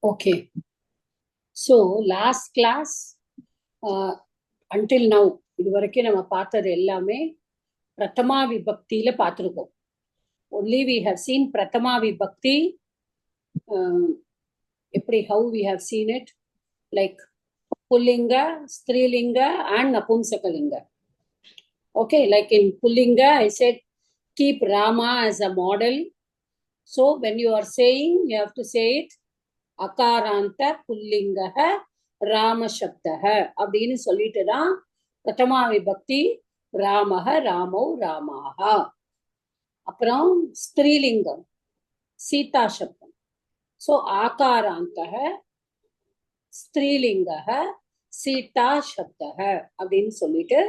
Okay. So last class until now இது வரைக்கும் நம்ம பார்த்தது எல்லாமே பிரதமா விபக்தியில பார்த்திருக்கோம். Only we have seen பிரதமா விபக்தி எப்படி how we have seen it like pullinga, strilinga and napumsakalinga. Okay, like in pullinga I said keep Rama as a model. So when you are saying you have to say it akaranta pullingaha Rama Shabdaha அப்படின்னு சொல்லிட்டு தான் பிரதமா விபக்தி ராமஹ ராமௌ ராமாஹா. அப்புறம் ஸ்திரீலிங்கம் சீதா சப்தம். So ஆகாராந்தக ஸ்திரீலிங்கஹ Sita சப்தஹ அப்படின்னு சொல்லிட்டு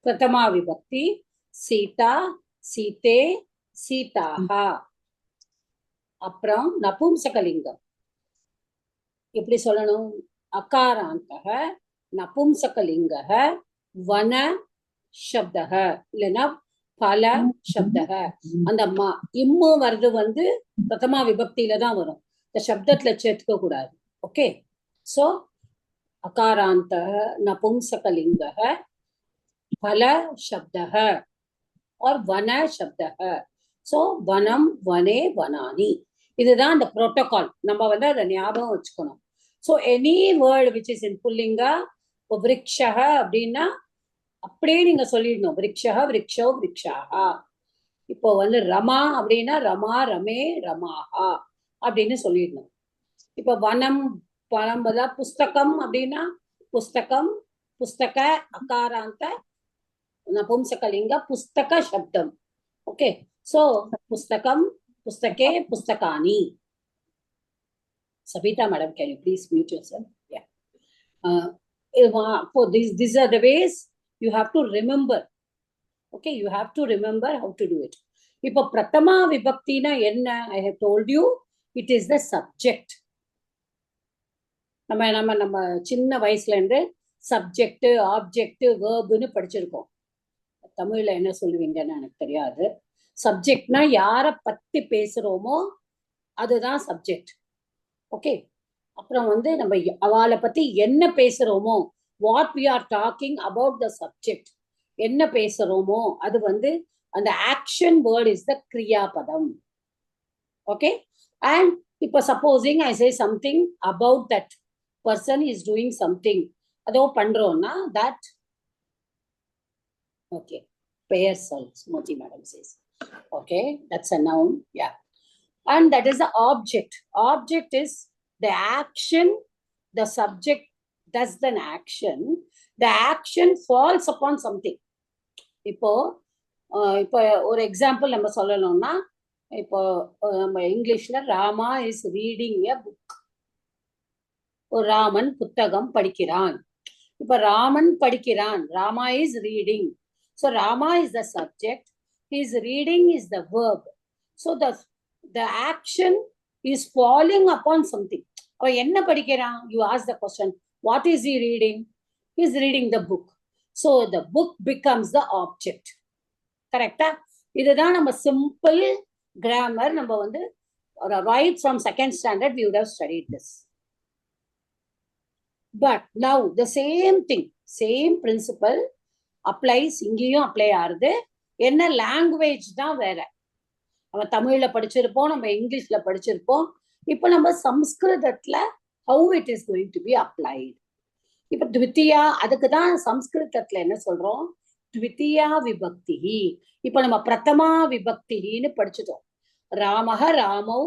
பிரதமா விபக்தி சீதா சீதே சீதாஹா. அப்புறம் நபும்சகலிங்கம் எப்படி சொல்லணும்? அகாராந்தக நபும்சகலிங்கஹ வன சப்தஹ இல்லைன்னா பல சப்தஹ. அந்த இம்மு வருது வந்து பிரதமா விபக்தியில தான் வரும், இந்த சப்தத்துல சேர்த்துக்க கூடாது. ஓகே, சோ அகாராந்தக நபும்சகலிங்கஹ பல சப்தஹ और वन शब्दः. सो वनम वने वनानि. இதுதான் அந்த புரோட்டோகால். நம்ம வந்து அதை ஞாபகம் வச்சுக்கணும். So any word which is in புல்லிங்கா, இப்போ விருக்ஷக அப்படின்னா அப்படியே நீங்க சொல்லிடணும் விருக்ஷக விருக்ஷோ விருக்ஷாஹா. இப்போ வந்து ரமா அப்படின்னா ரமா ரமே ரமாஹா அப்படின்னு சொல்லிடணும். இப்போ வனம் வனம் புஸ்தகம் அப்படின்னா புஸ்தகம் புஸ்தக அகாராந்த நபும்சகலிங்க புஸ்தக சப்தம். ஓகே, சோ புஸ்தகம் புஸ்தகே புஸ்தகானி. Sabita madam, can you please mute yourself? Yeah. For these are the ways you have to remember. Okay, you have to remember how to do it. இப்போ பிரதமா விபக்தினா என்ன? I have told you it is the subject. நம்ம சின்ன வயசுல இருந்து subject object வேர்ப்னு படிச்சிருக்கோம். தமிழ்ல என்ன சொல்லுவீங்கன்னு எனக்கு தெரியாது. சப்ஜெக்ட்னா யாரை பத்தி பேசுறோமோ அதுதான் சப்ஜெக்ட். ஓகே, அப்புறம் வந்து நம்ம அவளை பத்தி என்ன பேசுறோமோ, what we are talking about the subject, என்ன பேசுறோமோ அது வந்து அந்த ஆக்ஷன் வேர்ட் இஸ் த கிரியாபதம். ஓகே, அண்ட் இப்போ supposing I say something about that person is doing something, அதோ பண்றோம்னா that. Okay, pair cells, Moti madam says. Okay, that's a noun. Yeah, and that is the object. Object is the action, the subject does the action, the action falls upon something. இப்போ ஒரு example நம்ம சொல்லணும்னா, இப்போ நம்ம இங்கிலீஷ்ல Rama is reading a book. ஒரு ராமன் புத்தகம் படிக்கிறான். இப்ப ராமன் படிக்கிறான், Rama is reading. So Rama is the subject, his reading is the verb. So the action is falling upon something. அவன் என்ன படிக்கிறான்? You ask the question, what is he reading? He is reading the book. So the book becomes the object. Correct? இதுதான் நம்ம simple grammar. நம்ம வந்து right from second standard we would have studied this. But now the same thing, same principle applies இங்கேயும் apply ஆகுது. என்ன language தான் வேற. நம்ம தமிழ்ல படிச்சிருப்போம், நம்ம இங்கிலீஷ்ல படிச்சிருப்போம். இப்போ நம்ம சம்ஸ்கிருதத்துல how it is going to be applied. இப்போ த்வித்தியா, அதுக்கு தான் சம்ஸ்கிருதத்துல என்ன சொல்றோம்? த்வித்தியா விபக்தி. இப்போ நம்ம பிரதமா விபக்தின்னு படிச்சுட்டோம். ராமஹ ராமௌ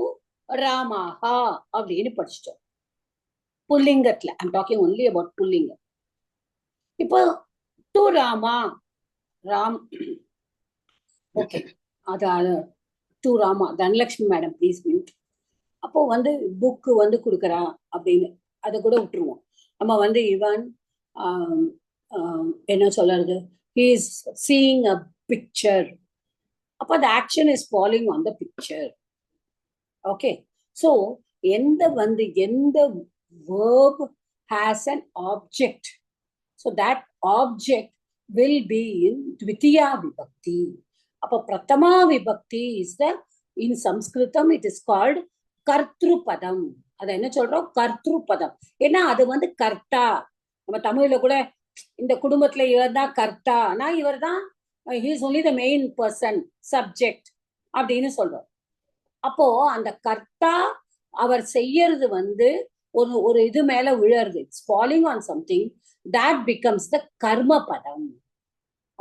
ராமாஹா அப்படின்னு படிச்சுட்டோம் புல்லிங்கத்துல. ஐம் டாக்கிங் ஒன்லி அபவுட் புல்லிங்கம். இப்போ டு ராமா ராம். ஓகே, அது டு ராமா. Dhanalakshmi madam please mute. அப்போ வந்து புக்கு வந்து கொடுக்குறா அப்படின்னு அதை கூட விட்டுருவோம். நம்ம வந்து இவன் என்ன சொல்றது, he is seeing a picture. அப்போ the action is falling on the picture. Okay, so எந்த verb has an object, so that object will be in dvitiya vibhakti. Appo prathama vibhakti is the, in Sanskritam it is called kartrupadam. அத என்ன சொல்றோம், கர்த்ரு பதம். ஏன்னா அது வந்து கர்த்தா. நம்ம தமிழ்ல கூட இந்த குடும்பத்துல இவர் தான் கர்த்தா, ஆனா இவர் தான் he's only the main person, subject அப்படின்னு சொல்றோம். அப்போ அந்த கர்த்தா அவர் செய்யறது வந்து ஒரு ஒரு இது மேல விழறது, it's falling on something, that becomes the கர்ம பதம்.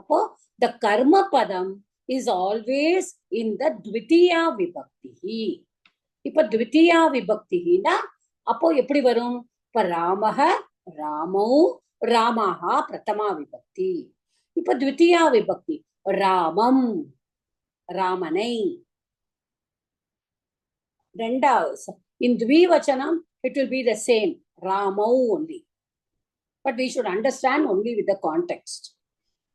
அப்போ the கர்ம பதம் is always in the த்விதியா விபக்தி. இப்ப த்விதியா விபக்தினா அப்போ எப்படி வரும், இப்ப ராமஹ, ராமௌ, ராமஹா பிரதமா விபக்தி. இப்ப த்விதியா விபக்தி ராமம், ராமனை. ரெண்டாவது in dvivachanam it will be the same, ramau only, but we should understand only with the context.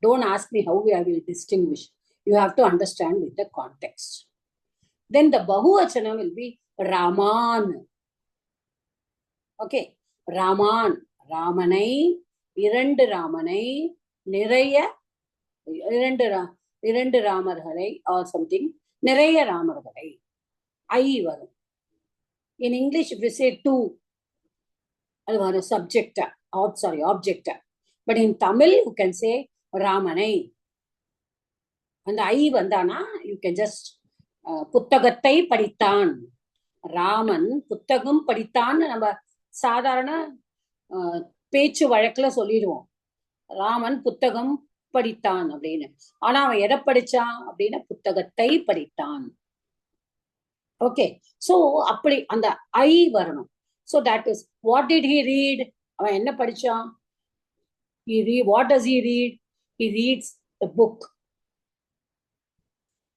Don't ask me how I will distinguish, you have to understand with the context. Then the bahuvachanam will be raman. Okay, raman, ramanai, இரண்டு ராமனை, நிறைய இரண்டு ராமர்களை or something, நிறைய ராமர்களை, ஐ வரும். In English, if we say two, அது வரும் subject, object. But in Tamil, you can say ராமனை. அந்த ஐ வந்தானா, you can just புத்தகத்தை படித்தான். ராமன் புத்தகம் படித்தான் நம்ம சாதாரண பேச்சு வழக்குல சொல்லிடுவோம், ராமன் புத்தகம் படித்தான் அப்படின்னு. ஆனா அவன் எதை படிச்சான் அப்படின்னா புத்தகத்தை படித்தான். ஓகே, சோ அப்படி அந்த ஐ வரணும். So that is, what did he read? அவன் என்ன படிச்சான்? What does he read? He reads the book.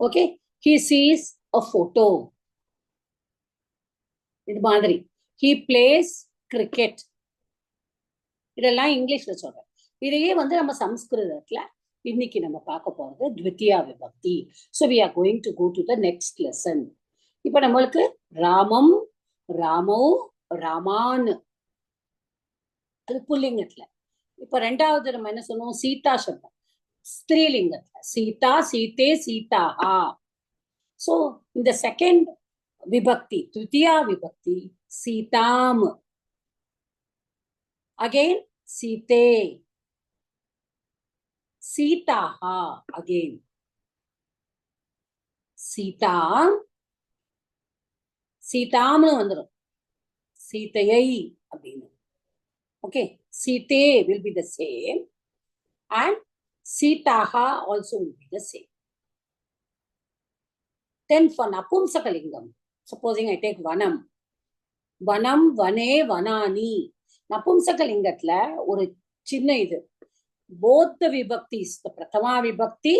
Okay, he sees a photo. இது மாதிரி he plays cricket. இதெல்லாம் இங்கிலீஷ்ல சொல்றேன். இதையே வந்து நம்ம சம்ஸ்கிருதத்துல இன்னைக்கு நம்ம பார்க்க போறது த்விதியா விபக்தி. So we are going to go to the next lesson. இப்ப நம்மளுக்கு ராமம், ராமௌ, ராமான், அது புல்லிங்கத்துல. இப்ப ரெண்டாவது நம்ம என்ன சொன்னோம், சீதா சப்தம் ஸ்திரீலிங்கத்துல, சீதா, சீதே, சீதாஹா. சோ இந்த செகண்ட் விபக்தி, த்விதியா விபக்தி, சீதாம், again சீதே, சீதாஹா, again சீதாம், சீதாம்னு வந்துடும், சீதையை அப்படின்னு. ஓகே, சீதே will be the same and சீதாஹா also will be the same. Then for napumsakalingam, supposing I take vanam, vanam, vane, vanani. napumsakalingatla ஒரு சின்ன இது, both the vibhaktis, the prathama vibhakti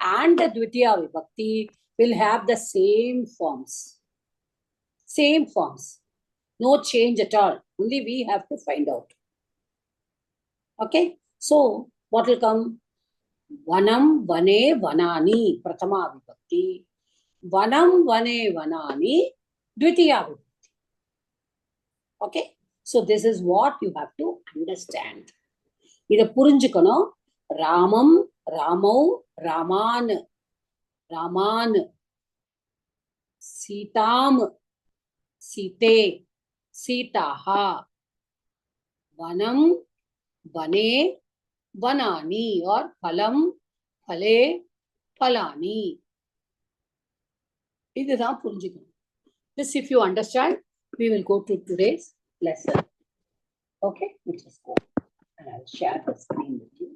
and the dvitiya vibhakti will have the same forms. Same forms. No change at all. Only we have to find out. Okay. So, what will come? Vanam, vane, vanani. Prathama vibhakti. Vanam, vane, vanani. Dvitiya vibhakti. Okay. So, this is what you have to understand. இதை புரிஞ்சுக்கணும். ராமம், ராமௌ, ராமான், ராமான், சீதாம், சீதே, சீதாஹா, வனம், வனே, வனானி, or பலம், பலே, பலானி. இதுதான் புரிஞ்சுக்கணும். This if you understand, we will go to today's lesson. Okay, let's just go. And I'll share the screen with you.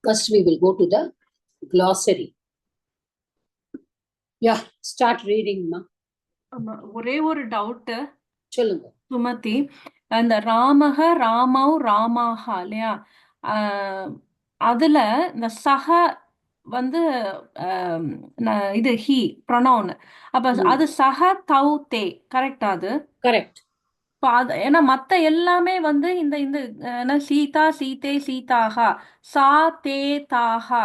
First, we will go to the glossary. Yeah, start reading, ma. ஒரே ஒரு doubt சொல்லுங்க சுமதி. அந்த ராமக, ராமௌ, ராமாஹா இல்லையா, அதுல இந்த சக வந்து இது ஹி ப்ரொனவுன். அப்ப அது சக, தௌ, தே, கரெக்டா? அது கரெக்ட். ஏன்னா மத்த எல்லாமே வந்து இந்த இந்த சீதா, சீதே, சீதாஹா, சா, தே, தாஹா,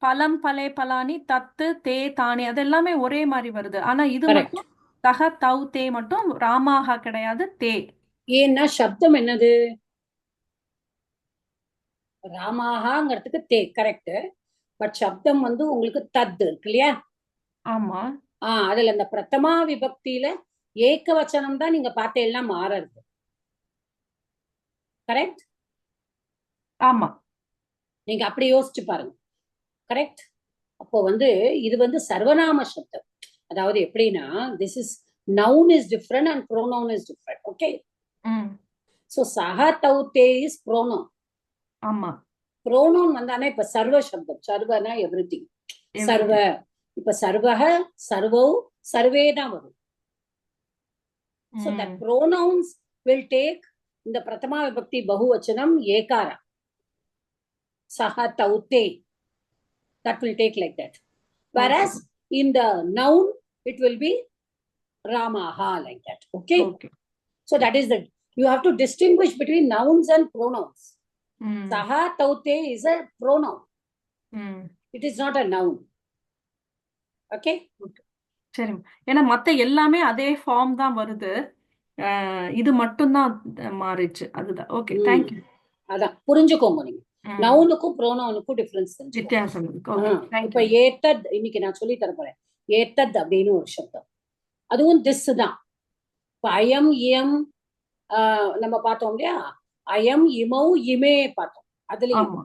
பலம், பலே, பலானி, தத்து, தே, தானி, அது எல்லாமே ஒரே மாதிரி வருது. ஆனா இது மட்டும் தக, தௌ, தே மட்டும் ராமாஹா கிடையாது, தே. ஏன்னா சப்தம் என்னது, ராமாஹாங்கிறதுக்கு தே, கரெக்ட். பட் சப்தம் வந்து உங்களுக்கு தத்து இருக்கு இல்லையா, ஆமா அதுல இந்த பிரதமா விபக்தியில ஏகவச்சனம் தான் நீங்க பார்த்தீங்கன்னா மாறுறது. கரெக்ட்? ஆமா நீங்க அப்படி யோசிச்சு பாருங்க. கரெக்ட்? அப்போ வந்து இது வந்து சர்வநாம சப்தம். அதாவது எப்படின்னா this is noun is different and pronoun is different. Okay, ம் சோ சஹ தௌ தே இஸ் ப்ரோனவுன். ஆமா ப்ரோனவுன் வந்தானே இப்ப சர்வ சப்தம். சர்வனா எவ்ரிதிங். சர்வ, everything. இப்ப சர்வஹ, சர்வௌ, சர்வே தான் வரும். So that ம் pronouns will take in the Prathama Vibhakti Bahuvachanam Ekara. Saha taute. That will take like that. Whereas okay in the noun, it will be Ramaha like that. Okay. okay So that is the, you have to distinguish between nouns and pronouns. ம் Saha taute is a pronoun. ம் It is not a noun. Okay. சரி ஏன்னா மத்த எல்லாமே அதே form தான் வருது. இது மட்டும்தான் மாறிச்சு. அதுதான். Okay thank you. அதான் புரிஞ்சுக்கோங்க நீங்க. நவுனுக்கும் ப்ரோனவுனுக்கும் டிஃபரன்ஸ் தெரிஞ்சுக்கோங்க. வித்தியாசம் இருக்கு. ஓகே இப்ப தேங்க்யூ. ஏத்தத் இன்னைக்கு நான் சொல்லி தர போறேன். ஏத்தத் அப்படின்னு ஒரு சப்தம், அதுவும் திஸ் தான். இப்ப அயம் இயம் நம்ம பார்த்தோம் இல்லையா, அயம் இமௌ இமே பார்த்தோம். அதுலயும் ஆமா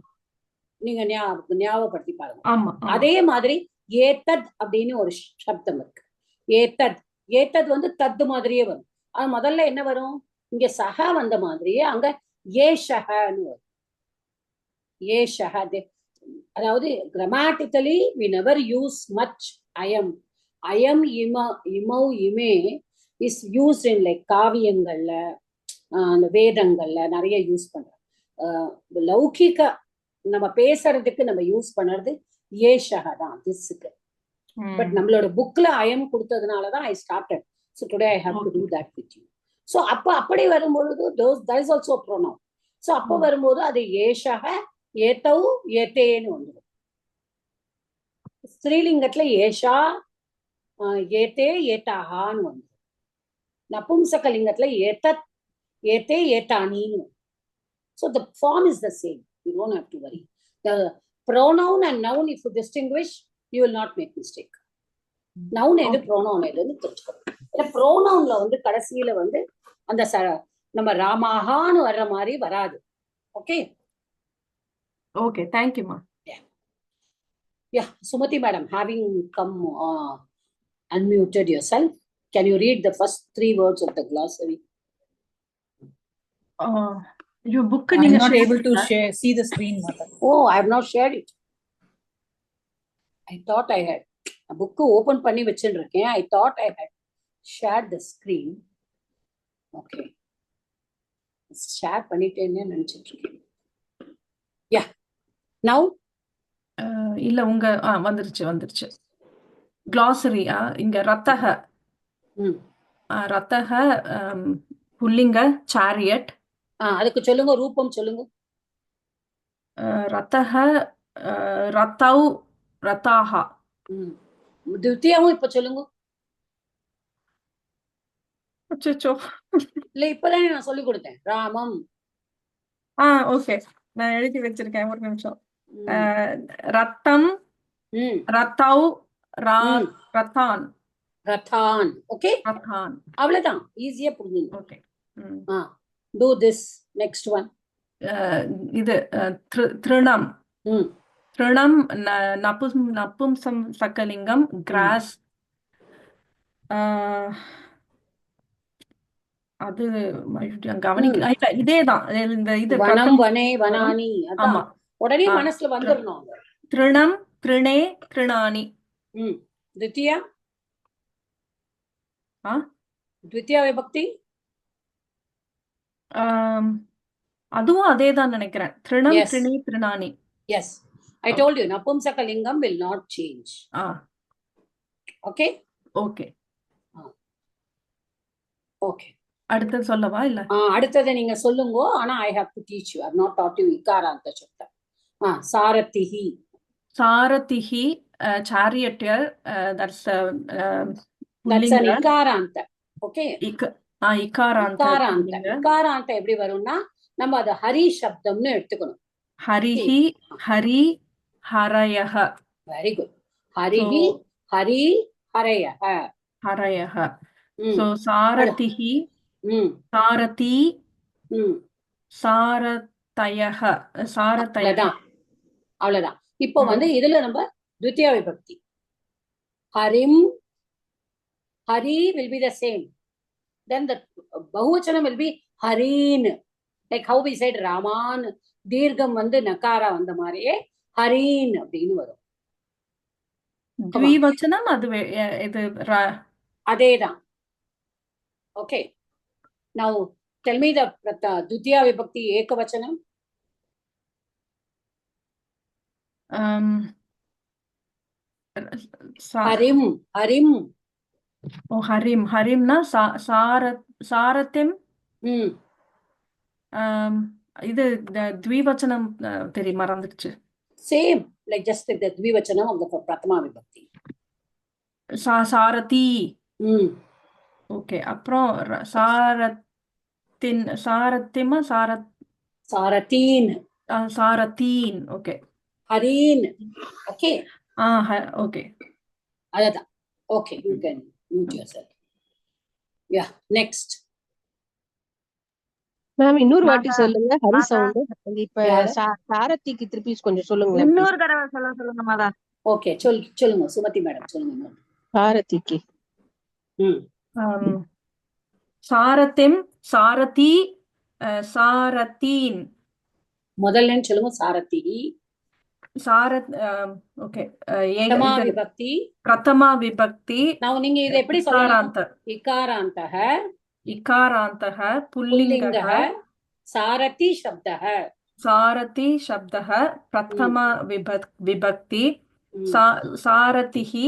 நீங்க ஞாபகப்படுத்தி பாருங்க. ஆமா ஆமா அதே மாதிரி ஏத்தத் அப்படின்னு ஒரு சப்தம் இருக்கு. ஏத்தத், ஏத்தத் வந்து தத்து மாதிரியே வரும். ஆனா முதல்ல என்ன வரும், இங்க சஹ வந்த மாதிரியே அங்க ஏஷஹன்னு வரும். ஏஷஹ, அதாவது grammatically we never use much அயம். அயம் இமௌ இமே இஸ் யூஸ் இன் லைக் காவியங்கள்ல, அந்த வேதங்கள்ல நிறைய யூஸ் பண்றோம். லௌகிக நம்ம பேசுறதுக்கு நம்ம யூஸ் பண்றது ஏஷஹ தான் திஸ்க்கு. பட் நம்மளோட புக்ல அயம் கொடுத்ததுனாலதான் I started. So today I have to do that with you. So அப்படி வரும்பொழுது that is also pronoun. So அப்போ வரும்போது அது ஏஷஹ, ஏத்தௌ, ஏத்தேன்னு வந்துடும். ஸ்திரீலிங்கத்துல ஏஷா, ஏத்தே, ஏத்தாஹான்னு வந்துடும். நபும்சகலிங்கத்துல ஏத்தத், ஏத்தே, ஏத்தானின்னு. So the form is the same. You don't have to worry. The pronoun and noun, if you distinguish, you will not make mistake. Noun எது pronoun எதுன்னு தெரிஞ்சுக்கணும். ஏன்னா pronounல வந்து கடைசியில வந்து அந்த நம்ம ராமாஹான்னு வர்ற மாதிரி வராது. ஓகே ஓகே தேங்க்யூமா. Yeah, Sumati madam, having come unmuted yourself, can you read the first 3 words of the glossary? Your book I'm நீங்க not share able to பண்ணல. see the screen, Mother. Oh, I have not shared it. I thought I had. A book open பண்ணி வச்சிருக்கேன். I thought I had shared the screen. Okay. Share பண்ணிட்டேன்னு நினைச்சிட்டு இருக்கேன். Yeah. Now? இல்ல உங்க வந்துருச்சு. glossary இங்க ரத்தக. ரத்தக புல்லிங்க chariot. அதுக்கு சொல்லுங்க, ரூபம் சொல்லுங்க. ரத்தக ரத்தௌ ரத்தாஹா. திவித்தியாவும் இப்ப சொல்லுங்க. அச்சச்சோ. இல்ல இப்பதானே நான் சொல்லி கொடுத்தேன். ராமம். ஓகே நான் எழுதி வச்சிருக்கேன், ஒரு நிமிஷம். ரத்தம், ரத்தௌ, ரத்தான். ரத்தான். ஓகே, ரத்தான். அவ்வளவுதான். ஈஸியா புரிஞ்சுங்க. Okay. do this next one. இது திருணம். திருணம் நபும்சம் சக்கலிங்கம் கிராஸ். அது கவனிக்க இதேதான். இந்த இது வனம், வனே, வனானி. ஆமா, உடனே மனசுல வந்துடணும். திருணம், திருணே, திருணானி. தித்தியா, தித்தியா விபக்தி அதுவும் அதேதான் நினைக்கிறேன். திருணம், திருணி, திருணானி. Yes, I told you napumsakalingam will not change. Okay? Okay. Okay. அடுத்தது சொல்லவா இல்ல? அடுத்ததை நீங்க சொல்லுங்க. ஆனா I have to teach you. I have not taught you இகாராந்த சப்தம். சாரதிஹி. சாரதிஹி, charioteer, that's an இகாராந்த. Okay? இகாராந்த. இகாராந்த எப்படி வரும்னா நம்ம அது ஹரி சப்தம்னு எடுத்துக்கணும். ஹரிஹி, ஹரி, ஹரயஹ. Very good. ஹரிஹி, ஹரி, ஹரயஹ. ஹரயஹ. ம். So சாரதிஹி, ம். சாரதி, ம். சாரதயஹ. சாரதயஹ. அவ்வளவுதான், அவ்வளவுதான். இப்போ வந்து இதுல நம்ம த்விதியா விபக்தி. ஹரிம், Hari will be the same. Then the பகுவச்சனம் will be Harin. Like how we said ராமான், தீர்க்கம் வந்து நகாரா வந்த மாதிரியே ஹரீன் அப்படின்னு வரும். த்விவச்சனம் அது இது அதேதான். Okay, now tell me the த்விதியா விபக்தி ஏகவச்சனம். ஹரிம், ஹரிம். ஓ ஹரிம். ஹரிம்னா சாரத்திம். ம். இது த்விவச்சனம் தெரியும், மறந்துடுச்சு. சேம் லைக் ஜஸ்ட் தி த்விவச்சனம் ஆஃப் தி பிரதமா விபக்தி. சாரதி. ம். ஓகே, அப்புறம் சாரத்தின், சாரத்திமா, சாரதீன், சாரதீன். ஓகே. ஹரீன். ஓகே. ஓகே. அததான். Okay, you can mute yourself. Ya, next. Ma'am இன்னொரு வாட்டி சொல்லுங்க ஹரி சவுண்ட். இப்ப சாரதிக்கு திருப்பி கொஞ்சம் சொல்லுங்க. இன்னொரு தடவை சொல்லுங்க மாதா. ஓகே, சொல்லுங்க சுமதி மேடம், சொல்லுங்க. சாரதிக்கு சாரதிம், சாரதி, சாரதீன். முதல்ல சொல்லுங்க சாரதி. ஓகே. பிரதமா விபக்தி. பிரதமா விபக்தி. நான் நீங்க இதை எப்படி சொல்லலாம்? இகாராந்தः, இகாராந்தः புல்லிங்கः, சாரதி சப்தः. சாரதி சப்தः பிரதமா விபக்தி. சாரதிஹி,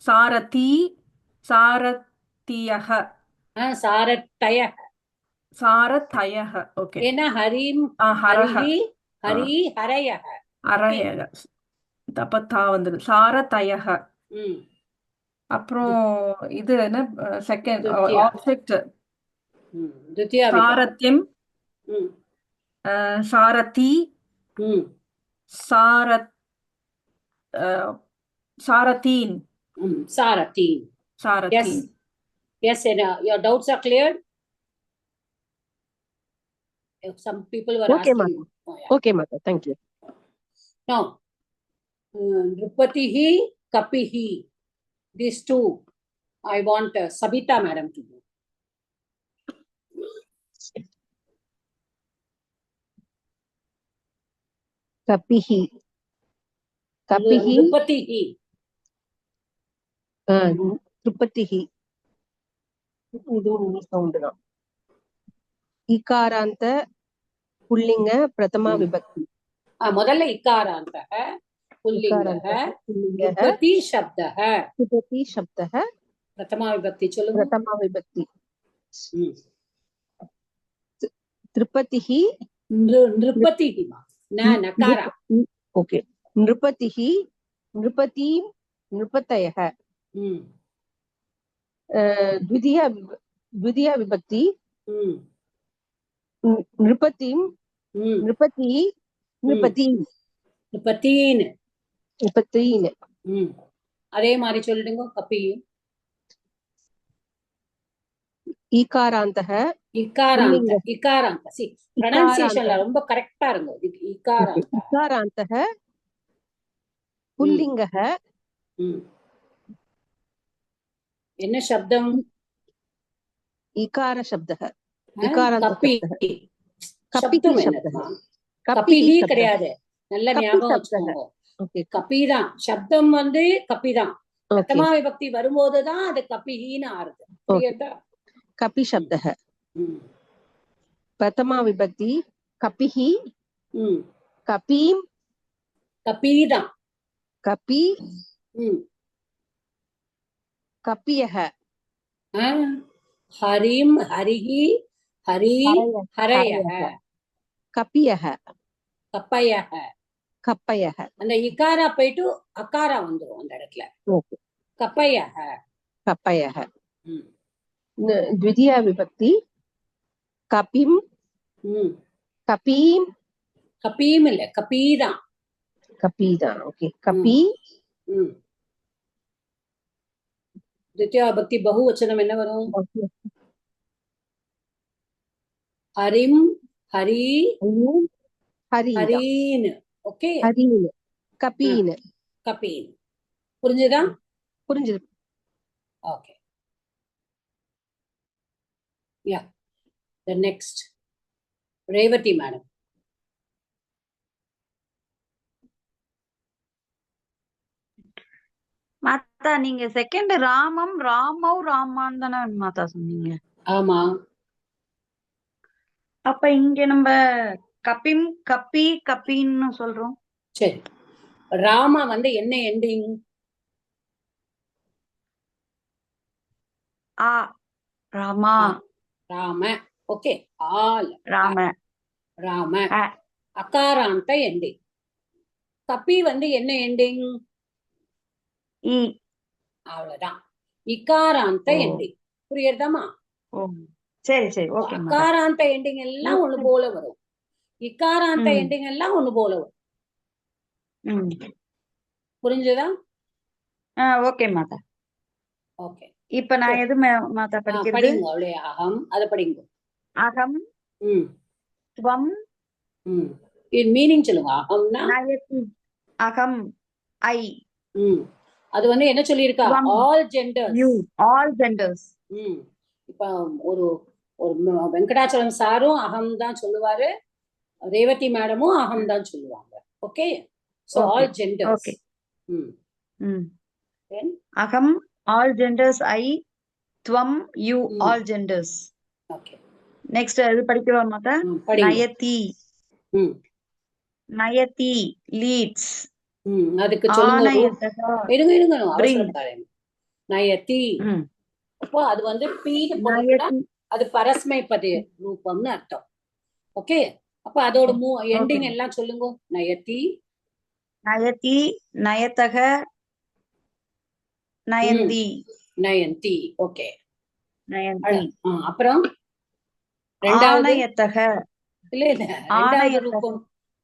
சாரதி, சாரதியः, சாரதயः, சாரதயः. ஓகே. ஏன்னா ஹரிம், ஹரிஹி, ஹரி, ஹரயः, ஹரயः. அப்ப தா வந்தது. சாரதயः. அப்புறம் இது என்ன செகண்ட் ஆப்ஜெக்ட்? சாரத்யம், சாரதி, சாரதீன். சாரதீன். சாரதீன். Yes, your doubts are cleared. Some people were okay, asking. Okay, ma'am. Thank you. Now, Nrupatihi, Kapihi. These two, I want Sabita madam to do. Kapihi. Kapihi. Nrupatihi. Nrupatihi. இதுவும் sound தான். இகாராந்த புல்லிங்க பிரதமா விபக்தி. முதல்ல இகாராந்தः புல்லிங்கः, நృపతి शब्दः, நృపతి शब्दः பிரதமா விபக்தி சொல்லுங்க. பிரதமா விபக்தி. திருப்பதிஹி, நృపతిஹி நகாரா. ஓகே. நృపతిஹி, நృపதீம், நృపதயः. द्वितीया विभक्ति. नृपतिम, नृपति, नृपतीन, नृपतीन, नृपतीन. அதே மாதிரி சொல்லிடுங்க. கப்பி. ஈகாராந்தः, இகாராந்த, இகாராந்த. சி ப்ரொனன்சியேஷன்ல ரொம்ப கரெக்ட்டா இருங்க. இகாராந்த. இகாராந்தः புல்லிங்கः. என்ன சப்தம்? இகார शब्दः. கப்பி. கப்பிஹி शब्दः. கப்பிஹி கிடையாது, நல்ல ஞாபகம் வச்சுக்கோங்க. கப்பிதான் சப்தம் வந்து கப்பிதான். பிரதமா விபக்தி வரும்போதுதான் அது கப்பிஹின்னு ஆறுது. கப்பி शब्दः. பிரதமா விபக்தி கப்பிஹி, கப்பீம், கப்பீதான். கப்பி, கப்பியः. ஹரிம், ஹரிஹி, ஹரி, ஹரயः, கப்பியः, கப்பயः, கப்பயः. அந்த இகாரா போயிட்டு அகாரா வந்துரும் அந்த இடத்துல. கப்பயः, கப்பயः. द्वितीया विभक्ति கபிம், கபீம். கபீம் இல்ல, கபீதான். கபீதான். ஓகே. கபி, தித்யா பக்தி பகுவச்சனம் என்ன வரும்? ஹரிம், ஹரி, ஹரி ஹரீன். ஓகே, ஹரீன் கபீன். கபீன். புரிஞ்சுதா? புரிஞ்சுது. Okay, yeah. The next, Revathi madam. மாதா நீங்க செகண்ட் ராமம் ராமவ் ராமான் தானே மாதா சொன்னீங்க. ஆமா, அப்ப இங்க நம்ம கபிம் கப்பி கப்பின்னு சொல்றோம். சரி. ராமா வந்து என்ன எண்டிங்? ஆ ராமா ராம. ஓகே, ஆல் ராம ராம. அ. அகாராந்த எண்டிங். கப்பி வந்து என்ன எண்டிங்? இ. அவ்வளவுதான். இகாராந்த ஓ. எண்டிங். புரியுறதாமா? ஓ சரி சரி ஓகே மாதா. அகாராந்த எண்டிங் எல்லாம் ஒண்ணு போல வரும். இகாராந்த ம். எண்டிங் எல்லாம் ஒண்ணு போல வரும். ம். புரிஞ்சுதா? ஓகே மாதா. ஓகே, இப்ப நான் எது மாதா படிக்கிறது? படிங்க. அவ்வளே அகம், அதை படிங்க. அகம் ம் துவம் ம். இது மீனிங் சொல்லுங்க. அகம்னா நயதி. அகம் ஐ. அது வந்து என்ன சொல்லியிருக்கா? துவம் all genders. You all genders. இப்ப ஒரு ஒரு வெங்கடாச்சலம் சாரும் அகம் தான் சொல்லுவாரு, ரேவதி மேடமும் அகம் தான் சொல்லுவாங்க. Okay, so all genders. Okay. அகம் ஆல் ஜெண்டர்ஸ் ஐ. துவம் you all genders. Okay, next இது படிக்கிறோம் மாதா. படிங்க. நயதி. நயதி லீட்ஸ். அதுக்கு சொல்லுங்க. ஆனயதக இருங்க இருங்க, bring. அவசரப்படாதீங்க. நயதி. அப்போ அது வந்து பீடு போட்டுட்டா நயதி அது பரஸ்மைபதி ரூபம்னு அர்த்தம். ஓகே, அப்ப அதோட எண்டிங் எல்லாம் சொல்லுங்க. நயதி, நயதி நயதக நயந்தி. நயந்தி. ஓகே, நயந்தி. அப்புறம் ரெண்டாவது ஆனயதக. இல்ல இல்ல, ரெண்டாவது ரூபம்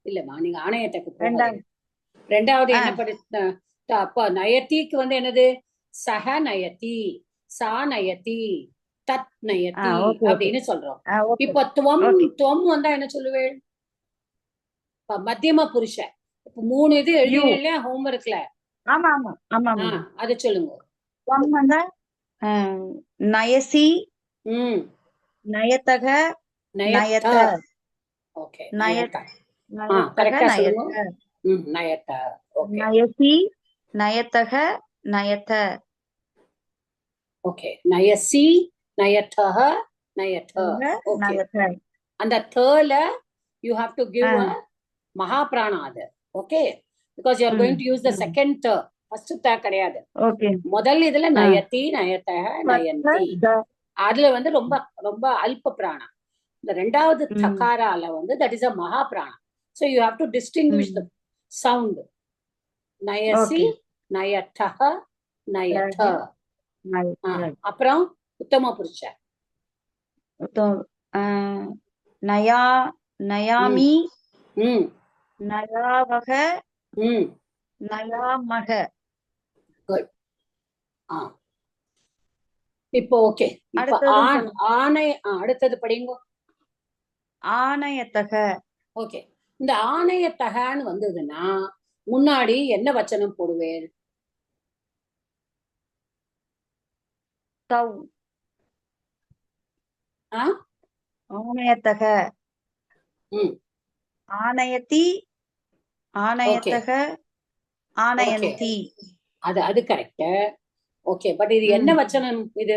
இல்லம்மா, நீங்க ஆணையத்துக்கு போங்க. ரெண்டாவது என்ன படித்த? அப்ப நயத்திக்கு வந்து என்னது? சஹ நயதி, சா நயதி, தத் நயதி அப்படின்னு சொல்றோம். இப்ப துவம், துவம் வந்தா என்ன சொல்லுவேன்? மத்தியம புருஷ. இப்ப 3 இது எழுதியா ஹோம்வொர்க்ல? ஆமா ஆமா ஆமா. அது சொல்லுங்க. துவம் வந்தா நயசி, நயதக, நயத. ஓகே, நயத கரெக்ட்டா சொல்லுங்க. நயத. நயத. ஓகே, நயசி நயதக நயத. ஓகே, நயசி நயதஹ நயத. ஓகே, அந்த thல you have to give a மகாபிராணா அது. Okay, because you are going to use the second th. first th கிடையாது. ஓகே, முதல் இதுல நயதி நயதஹ நயந்தி. அதுல வந்து ரொம்ப ரொம்ப அல்ப பிராணா. இந்த ரெண்டாவது தகாரால வந்து that is a மகாபிராணா. So you have to distinguish the sound. நயசி நயதஹ நயத. அப்புறம் உத்தம புருஷ. நயா நயாமி, நயாவக, நயாமக. குட். இப்போ ஓகே, ஆணை. அடுத்தது படிங்க. ஆணையத்தக. ஓகே, இந்த ஆணையத்தகன்னு வந்ததுன்னா முன்னாடி என்ன வச்சனம் போடுவேன்? தௌ. ஆணையத்தக. ஆணையத்தி, ஆணையத்தக, ஆணையந்தி. அது கரெக்ட். ஓகே, பட் இது என்ன வச்சனம்? இது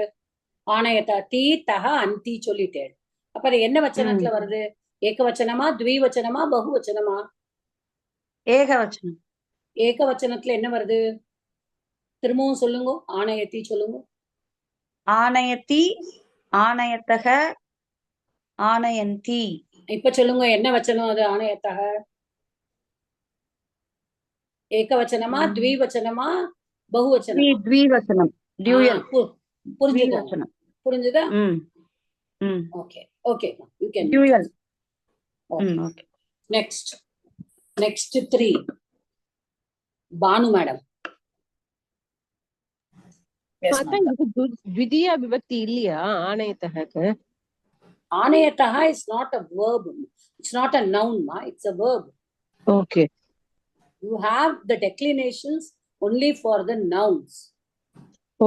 ஆணையத்த தீ தக அந்தி சொல்லிட்டேன். அப்ப அது என்ன வச்சனத்துல வருது? ஏகவச்சனமா, த்விவச்சனமா, பகுவச்சனமா? ஏகவச்சனம். ஏகவச்சனத்துல என்ன வருது? திரும்பவும் சொல்லுங்க. ஆணையத்தி சொல்லுங்க. ஆணையத்தி, ஆணையத்தக, ஆணையந்தி. இப்ப சொல்லுங்க, என்ன வச்சனம் அது? ஆணையத்தக ஏகவச்சனமா, த்விவச்சனமா, பகுவச்சனமா? த்விவச்சனம். டியூயல். புரிஞ்சுக்கோங்க. புரிஞ்சுதா? Okay okay, you can dual. Okay. Next 3 Bhanu madam. Yes, அதான் Mata. இது த்விதியா விபக்தி இல்லையா ஆணையத்தகக்கு? Anayataha is not a verb. It's not a noun, ma. It's a verb. Okay You have the declinations only for the nouns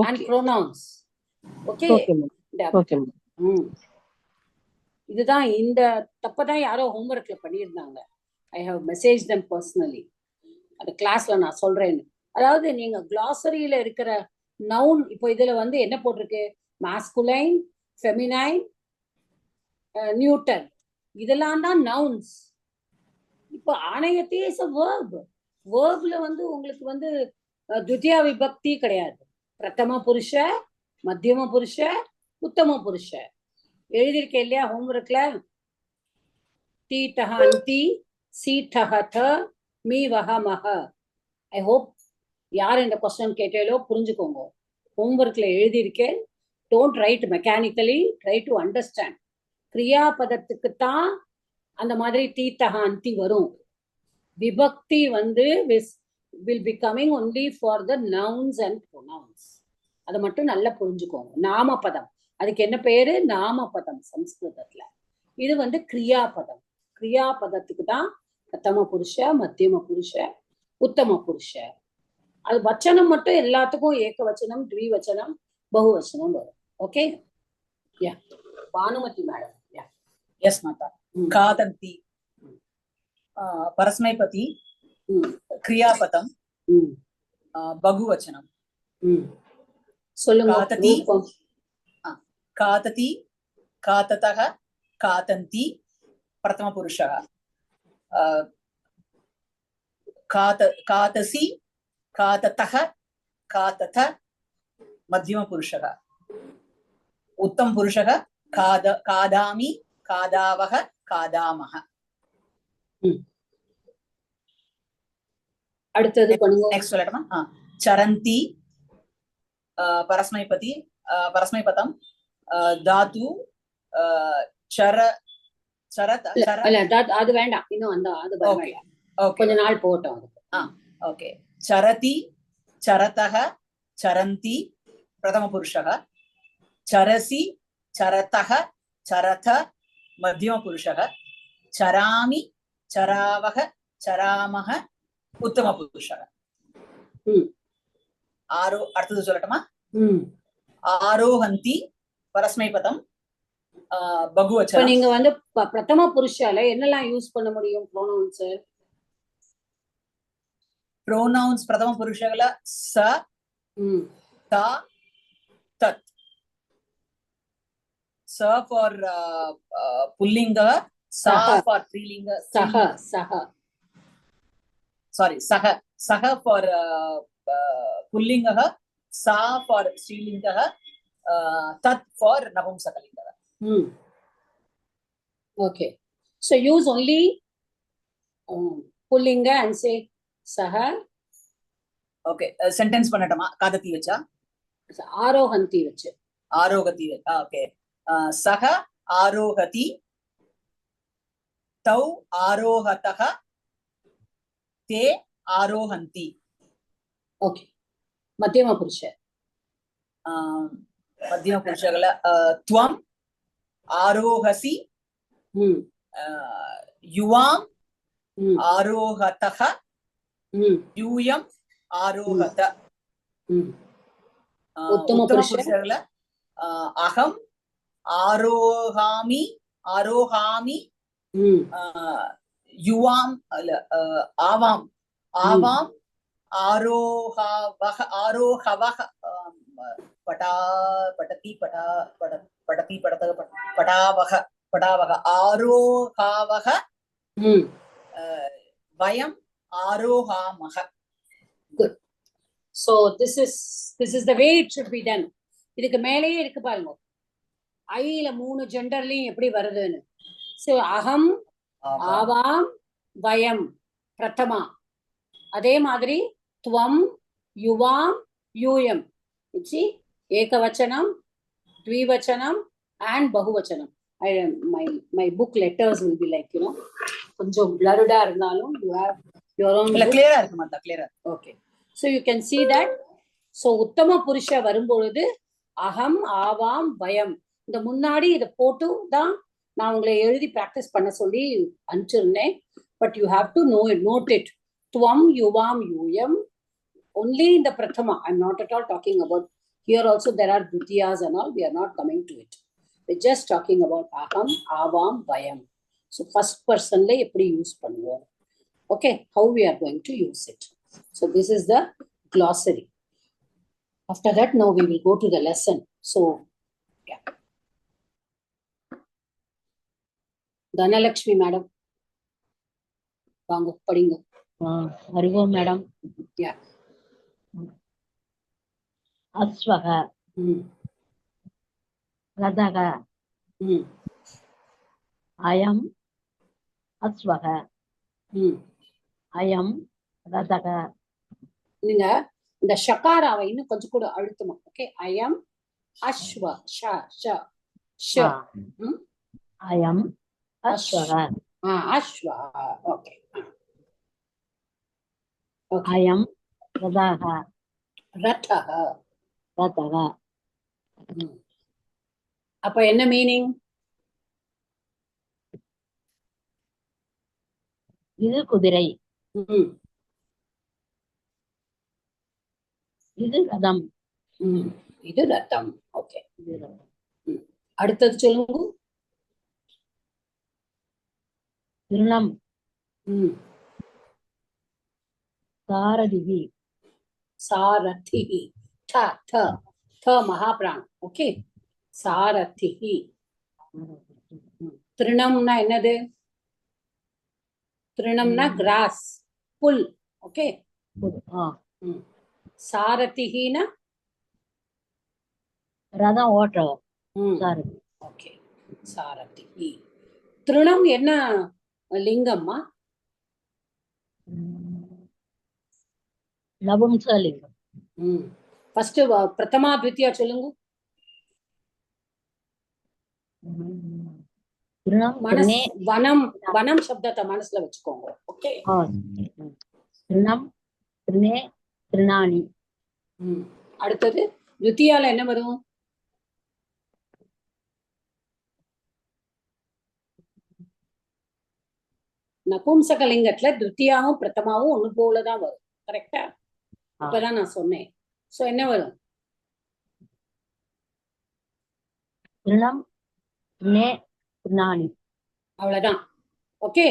and okay pronouns. Okay. Okay ma'am இந்த- okay ma'am. ம். இதுதான் இந்த தப்பதான் யாரோ ஹோம்ஒர்க்ல பண்ணியிருந்தாங்க. I have message them personally. அந்த கிளாஸ்ல நான் சொல்றேன்னு. அதாவது நீங்க கிளாசரியில இருக்கிற நவுன் இப்போ இதுல வந்து என்ன போட்டிருக்கு? மாஸ்குலைன், ஃபெமினைன், நியூட்டன், இதெல்லாம் தான் நவுன்ஸ். இப்போ ஆணையத்தே இஸ் அ வேர்ப். வேர்ப்ல வந்து உங்களுக்கு வந்து துதியா விபக்தி கிடையாது. பிரதம புருஷ, மத்தியம புருஷ, உத்தம புருஷ. எழுதியிருக்கேன் இல்லையா ஹோம்ஒர்க்ல? தீட்டஹ அந்தி, சீட்டஹ த, மீவஹ மஹ. ஐ ஹோப் யார் இந்த கொஸ்டின் கேட்டாலோ புரிஞ்சுக்கோங்க. ஹோம்ஒர்க்ல எழுதியிருக்கேன். Don't write mechanically, try to understand. கிரியாபதத்துக்கு தான் அந்த மாதிரி தீட்டஹ அந்தி வரும். விபக்தி வந்து will be coming only for the nouns and pronouns. அதை மட்டும் நல்லா புரிஞ்சுக்கோங்க. நாமபதம், அதுக்கு என்ன பேரு? நாமபதம் சம்ஸ்கிருதத்துல. இது வந்து கிரியாபதம். கிரியாபதத்துக்கு தான் பிரதம புருஷ, மத்தியம புருஷ, உத்தம புருஷ. அது வச்சனம் மட்டும் எல்லாத்துக்கும் ஏகவச்சனம், த்விவச்சனம், பகுவச்சனம் வரும். ஓகே, யா. பானுமதி மேடம், யா. Yes, Mata. Kadanti. Parasmaipati. Kriyapatam. Bahuvachanam. சொல்லுங்க. காததி. ரூபம். Katati. Katataha. Katanti. Prathama Purushaha. Katasi. Katataha. Katata. Madhyama Purushaha. Uttam Purushaha. Kadami. Kadavaha. Kadamaha. அடுத்தது பண்ணுங்க. Next சொல்லட்டுமா? Charanti. Parasmaipati. Parasmaipatam. Dhatu. Charat. அது வேண்டாம். இன்னும் அந்த அது வேண்டாம். Okay. கொஞ்ச நாள் போட்டோம் அதுக்கு. Okay. Charati. Charataha. Charanti. Prathama Purushaha. Charasi. Charataha. Charatha. Madhyama Purushaha. Charami. Charavaha. Charamaha. Uttama Purushaha. அடுத்தது சொல்லட்டுமா? ஆரோஹந்தி. பரஸ்மைபதம். பகுவச்சனம். நீங்க வந்து பிரதம புருஷால என்னெல்லாம் யூஸ் பண்ண முடியும் ப்ரோனவுன்ஸ்? ப்ரோனவுன்ஸ் பிரதம புருஷங்கள ச, த, தத். ச ஃபார் புல்லிங்க, சா ஃபார் ஸ்ரீலிங்க. சஹ, சஹ. Sorry, saha. Saha for pullingaha, sa for strilingaha, tat for navamsakalingaha. Okay. So use only pullinga and say saha. Okay. Sentence பண்ணட்டமா? காதத்தி வச்சா? ஆரோஹந்தி வச்சு. ஆரோகதி. Okay. Saha ஆரோகதி. Tau ஆரோஹதஹ. Te ஆரோஹந்தி. ஓகே. மத்தியம புருஷ. மத்தியம புருஷங்கள துவம் ஆரோஹசி. யுவாம் ஆரோஹதஹ. யூயம் ஆரோஹத. உத்தம புருஷங்கள அகம் ஆரோஹாமி. ஆரோஹாமி. யுவாம் ஆவாம். ஆவாம் ஆரோஹவஹ. ஆரோஹவஹ. படதி படதி படாவஹ. படாவஹ. ஆரோஹாவஹ. வயம் ஆரோஹாமஹ. Good. So this is the way it should be done. இதுக்கு மேலேயே இருக்கு பாருங்க. ஐல 3 ஜெண்டர்லயும் எப்படி வருதுன்னு. So அகம், ஆவாம், வயம் பிரதமா. அதே மாதிரி துவம், யுவாம், யூயம். ஏகவச்சனம், த்விவச்சனம் and பகுவச்சனம். My book letters will be like, கொஞ்சம் blurred-ஆ இருந்தாலும் you have your own. இல்ல கிளியரா இருக்கு மாதா, கிளியரா. Okay. So you can see that so உத்தம புருஷ வரும்பொழுது அகம் ஆவாம் வயம் இந்த முன்னாடி இதை போட்டு தான் நான் உங்களை எழுதி பிராக்டிஸ் பண்ண சொல்லி அனுப்பிச்சிருந்தேன். But you have to note it. துவம் யுவாம் யூயம் only in the prathama. I'm not at all talking about here. Also there are dvitiyas and all. We are not coming to it. We're just talking about aham avam vayam. So first person la eppadi use பண்ணுவோம். Okay, how we are going to use it. So this is the glossary. After that, now we will go to the lesson. So yeah, Dhanalakshmi madam, vaanga padinga. அறிவோம் madam. Yeah. அஸ்வக ரதக அயம் அஸ்வக அயம் ரதக. நீங்க இந்த ஷகாராவை இன்னும் கொஞ்சம் கூட அழுத்தணும். Okay, அயம் அஸ்வ ஷ ஷ ஷ அயம் அஸ்வக அஸ்வ. ஓகே, அயம் ரதக ரதஹ. ரதக. அப்ப என்ன மீனிங்? இது குதிரை, இது ரதம், இது ரத்தம். ஓகே, அடுத்தது சொல்லுங்க. திருணம் சாரதிகி சாரதிஹி. த த த மகாபிராணம். ஓகே, சாரதிஹி. திருணம்னா என்னது? திருணம்னா கிராஸ், புல். ஓகே, சாரதிஹினா ரதம் ஓட்டுறவர் சாரதி. ஓகே, சாரதிஹி. திருணம் என்ன லிங்கம்மா? நபும்சலிங்கம். ஃபர்ஸ்ட் பிரதமா த்விதியா சொல்லுங்க. திருணம் மனஸ் வனம் வனம் சப்தத்தை மனசுல வச்சுக்கோங்க. ஓகே, திருணம் திருநே திருநாணி. அடுத்தது த்விதியால என்ன வரும்? நபும்சகலிங்கத்துல த்விதியாவும் பிரதமாவும் ஒண்ணு போலதான் வரும். கரெக்டா? இப்பதான் நான் சொன்னேன். சோ என்ன வரும்? திருணம் திருநே திருநாணி. அவ்வளவுதான். Okay,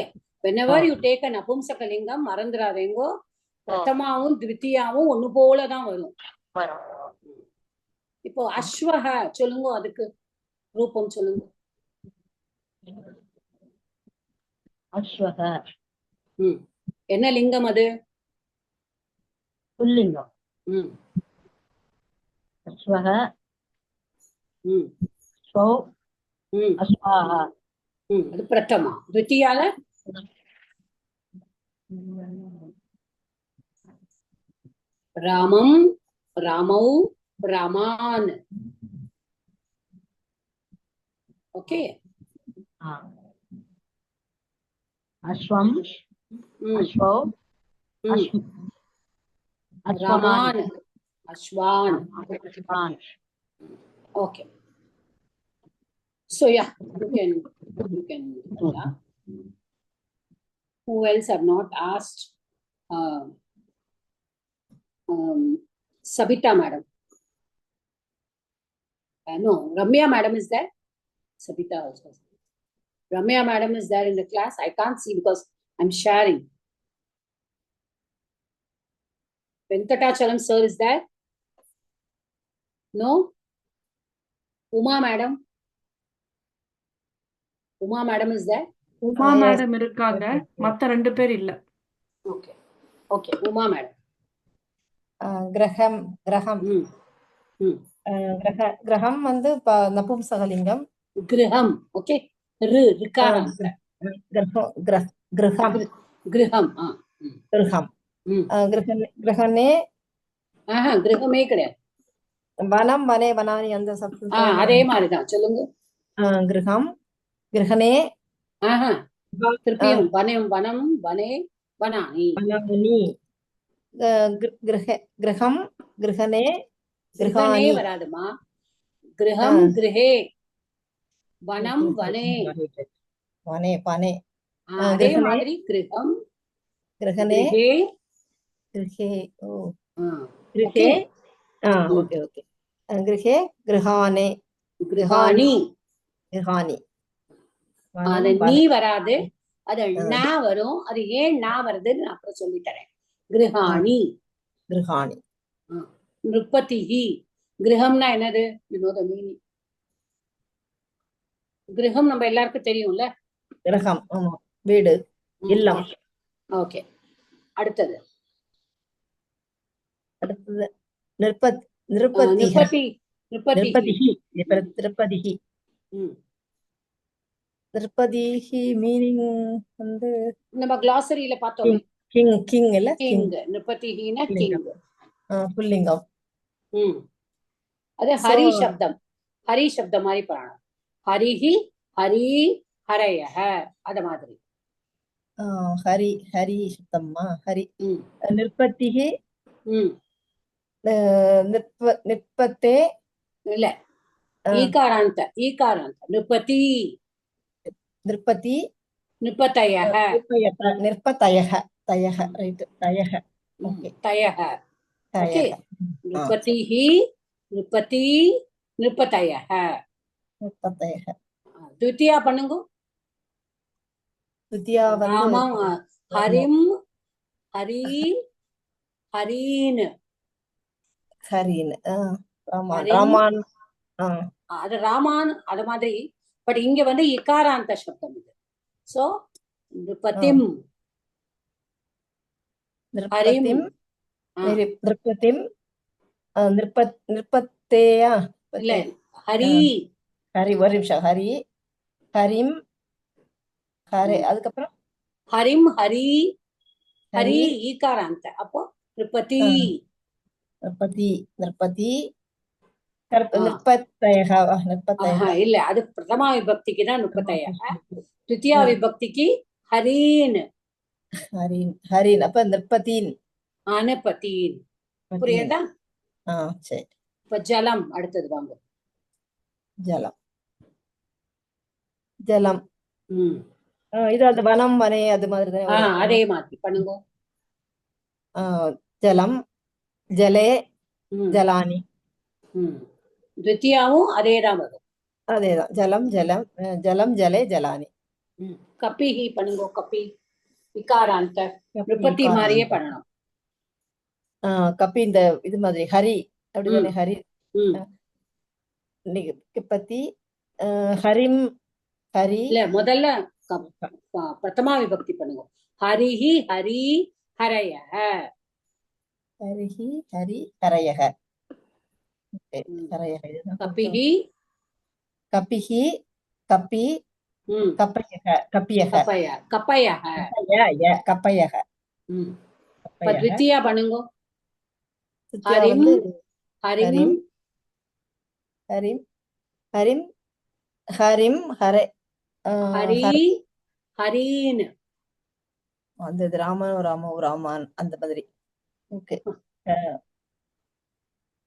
whenever you take a நபும்சகலிங்கம் மறந்துடாதேங்கோ. பிரதமாவும் த்விதியாவும் ஒண்ணு போலதான் வரும். இப்போ அஸ்வஹ சொல்லுங்க, அதுக்கு ரூபம் சொல்லுங்க. அஸ்வக என்ன லிங்கம் அது? புல்லிங்கம். அஸ்வக ஸ்வௌ அஸ்வாஹ. அது பிரதமா. த்விதியால ராமம் ராமௌ ராமான். ஓகே, அஸ்வம் அஸ்வௌ ராமான் அஸ்வான். அஸ்வான். Okay. So yeah, you can yeah. Who else have not asked? Sabita madam. No, Ramya madam is there. Sabita also. Ramya madam is there in the class. I can't see because I'm sharing. Venkatachalam sir is there. No. Uma madam. Uma madam is there. Uma madam இருக்காங்க, மத்த 2 பேர் இல்ல. Okay. Okay, Uma madam. கிரகம் கிரகம் கிரகம் வந்து நபும்சகலிங்கம். Griham. Okay. Rikaram. கிரகம் Griham. கிரகம் கிரகனே. கிரகமே கிடையாது. வனம் வனே வனானி அந்த சப்தம் அதே மாதிரிதான் சொல்லுங்க. கிரகம் கிரகனே. திருப்பியும் வனம் வனம் வனே வனானி. கிரகம் கிருஹனே கிருஹனே கிருஹாணி வராதுமா. கிருஹம் கிருஹே, வனம் வனே. வனே பனே அதே கிருஹனே மாதிரி கிருஹம் கிருஹனே கிருஹே. கிருஹே ஓ ஆ, கிருஹே okay. ஓகே ஓகே கிருஹே கிருஹானே கிருஹாணி. கிருஹாணி அது வனம் நீ வனே வராது, அது நா வரும். அது ஏன் நா வருதுன்னு நான் அப்புறம் சொல்லி தரேன். கிருஹாணி. கிருஹாணி நிருப்பதிஹி. கிரகம்னா என்னது? You know the meaning. கிரகம் நம்ம எல்லாருக்கும் தெரியும்ல. கிரகம் ஆமா வீடு இல்லம். ஓகே, அடுத்தது அடுத்தது நிருப்பதிஹி நிருப்பதி. நிருப்பதிஹி. நிருப்பதிஹி ம். நிருப்பதிஹி மீனிங் வந்து நம்ம கிளாசரியில பார்த்தோமே. கிங் கிங் இல்ல கிங். நிருப்பதிஹினா கிங். புல்லிங்கம். ம். அது ஹரி சப்தம். ஹரி சப்தம் மாதிரி பண்ணணும். ஹரிஹி ஹரி ஹரயஹ, அத மாதிரி. ஹரி ஹரி சப்தம்மா ஹரி. ம். நிருப்பதிஹி ம். நிற்பத்தே இல்ல, ஈகாராந்த. ஈகாராந்த. நிருப்பதி. நிற்பதி நிருப்பதயஹ. நிற்பதயஹ தயஹ ரைட் தயஹ ஓகே தயஹ. ஓகே. தயஹ நிருப்பதிஹி நிருப்பதி நிருப்பதயஹ. நிற்பதயஹ. துத்தியா பண்ணுங்க. துத்தியா வந்து ராமம். ஹரிம் ஹரி ஹரீன். ஹரின் ராமான் ஹரிம். ராமான் அது ராமான் அது மாதிரி. பட் இங்க வந்து இகாராந்த சப்தம் இது. சோ நிருப்பதிம் ஹரிம். நிற்பதிம் நிற்பதிம் நிற்பத்தேயா இல்ல, ஹரி. ஹரி ஒரு நிமிஷம் ஹரி ஹரிம் ஹரே அதுக்கப்புறம் ஹரிம் ஹரி ஹரி ஈகாராந்த. அப்போ நிருப்பதி. நிற்பதி நிற்பதி நிற்பத்தயஹ நிற்பத்தயஹ. இல்ல, அது பிரதமா விபக்திக்கு தான் நிருப்பதயஹ. துத்தியா விபக்திக்கு ஹரீன். ஹரின் ஹரின் அப்ப நிற்பதீன் அனுபதீன். புரியுதா? சரி. இப்ப ஜலம் அடுத்தது வாங்க. ஜலம் ஜலம் ம். இது அந்த வனம் வனே அது மாதிரி தானே அதே மாதிரி பண்ணுங்க. ஜலம் ஜலே ம். ஜலானி ம். துத்தியாவும் அதேதான் வரும். அதேதான் ஜலம் ஜலம் ஜலம் ஜலே ஜலானி. கப்பிஹி பண்ணுங்க. கப்பி விகாராந்த. நிருப்பதி மாதிரியே பண்ணணும். கப்பி இந்த இது மாதிரி ஹரி அப்படிதானே ஹரி. பத்தி ஹரிம் ஹரி இல்ல, முதல்ல பிரதமா விபக்தி பண்ணுங்க. ஹரிஹி ஹரி ஹரயஹ. ஹரிஹி ஹரி ஹரயஹ. ஹரயஹ கப்பிஹி கப்பிஹி கப்பி கப்பயஹ கப்பியஹ கப்பய கப்பயஹ. கப்பயஹ. துத்தியா பண்ணுங்க. ஹரிம் ஹரிம் ஹரிம் ஹரிம் ஹரிம் ஹரே ஹரி ஹரீன். அந்த ராமான் அந்த மாதிரி. ஓகே.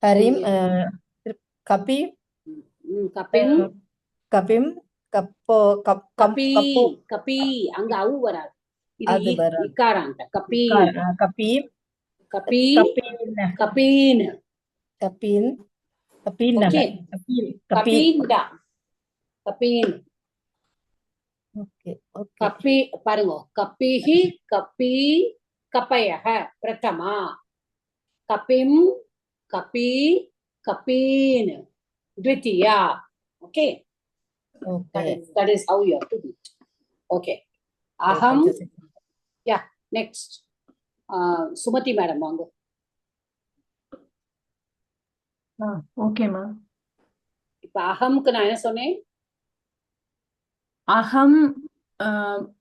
ஹரிம் கபி கபிம் கபிம் கப்போ கபி கபி. அங்க அவு வராது. இது இக்காராந்த. கபி கபி கபி கபீன் கபீன் கபீன் ஓகே. கபீன் கபீன்டா. கபீன். Okay okay. கப்பி பாருங்க. கப்பிஹி கப்பி கப்பயஹ பிரதமா. கபிம் கபி கபீன் த்விதியா. Okay. That is how you have to do it. Okay. Aham. Yeah. Next. Sumathi madam வாங்க. ஓகேமா. இப்ப அகம்க்கு நான் என்ன சொன்னேன்? அகம்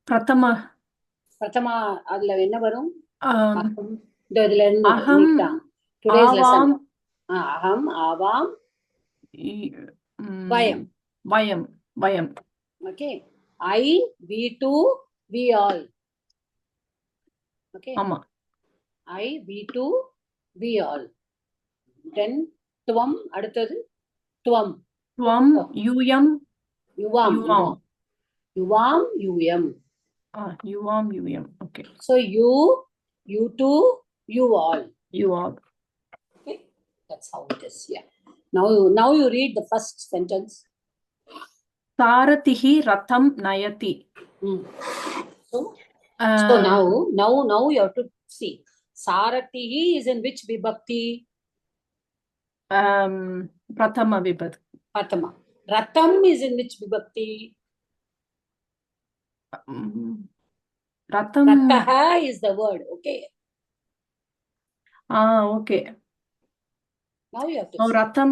பிரதமா. அதுல என்ன வரும்? அகம் ஆவாம். அகம் ஆவாம் வயம் வயம் வயம். Okay. I we two we all. Okay. ஆமா. I we two we all. then tvam, அடுத்தது tvam, Tvam, Yum, yuvam, Yuvam. yuvam, yum. Yuvam, Yum. Okay. So you two, you all. You all. Okay, that's how it is. Yeah. Now you read the first sentence. Saratihi Ratham Nayati. So Uh, now you have to see. Saratihi is in which vibhakti? Prathama Vibhakti. Prathama. Ratham is in which vibhakti? Ratham. Rataha is the word. Okay. Okay. Now you have to Oh, see. Ratham,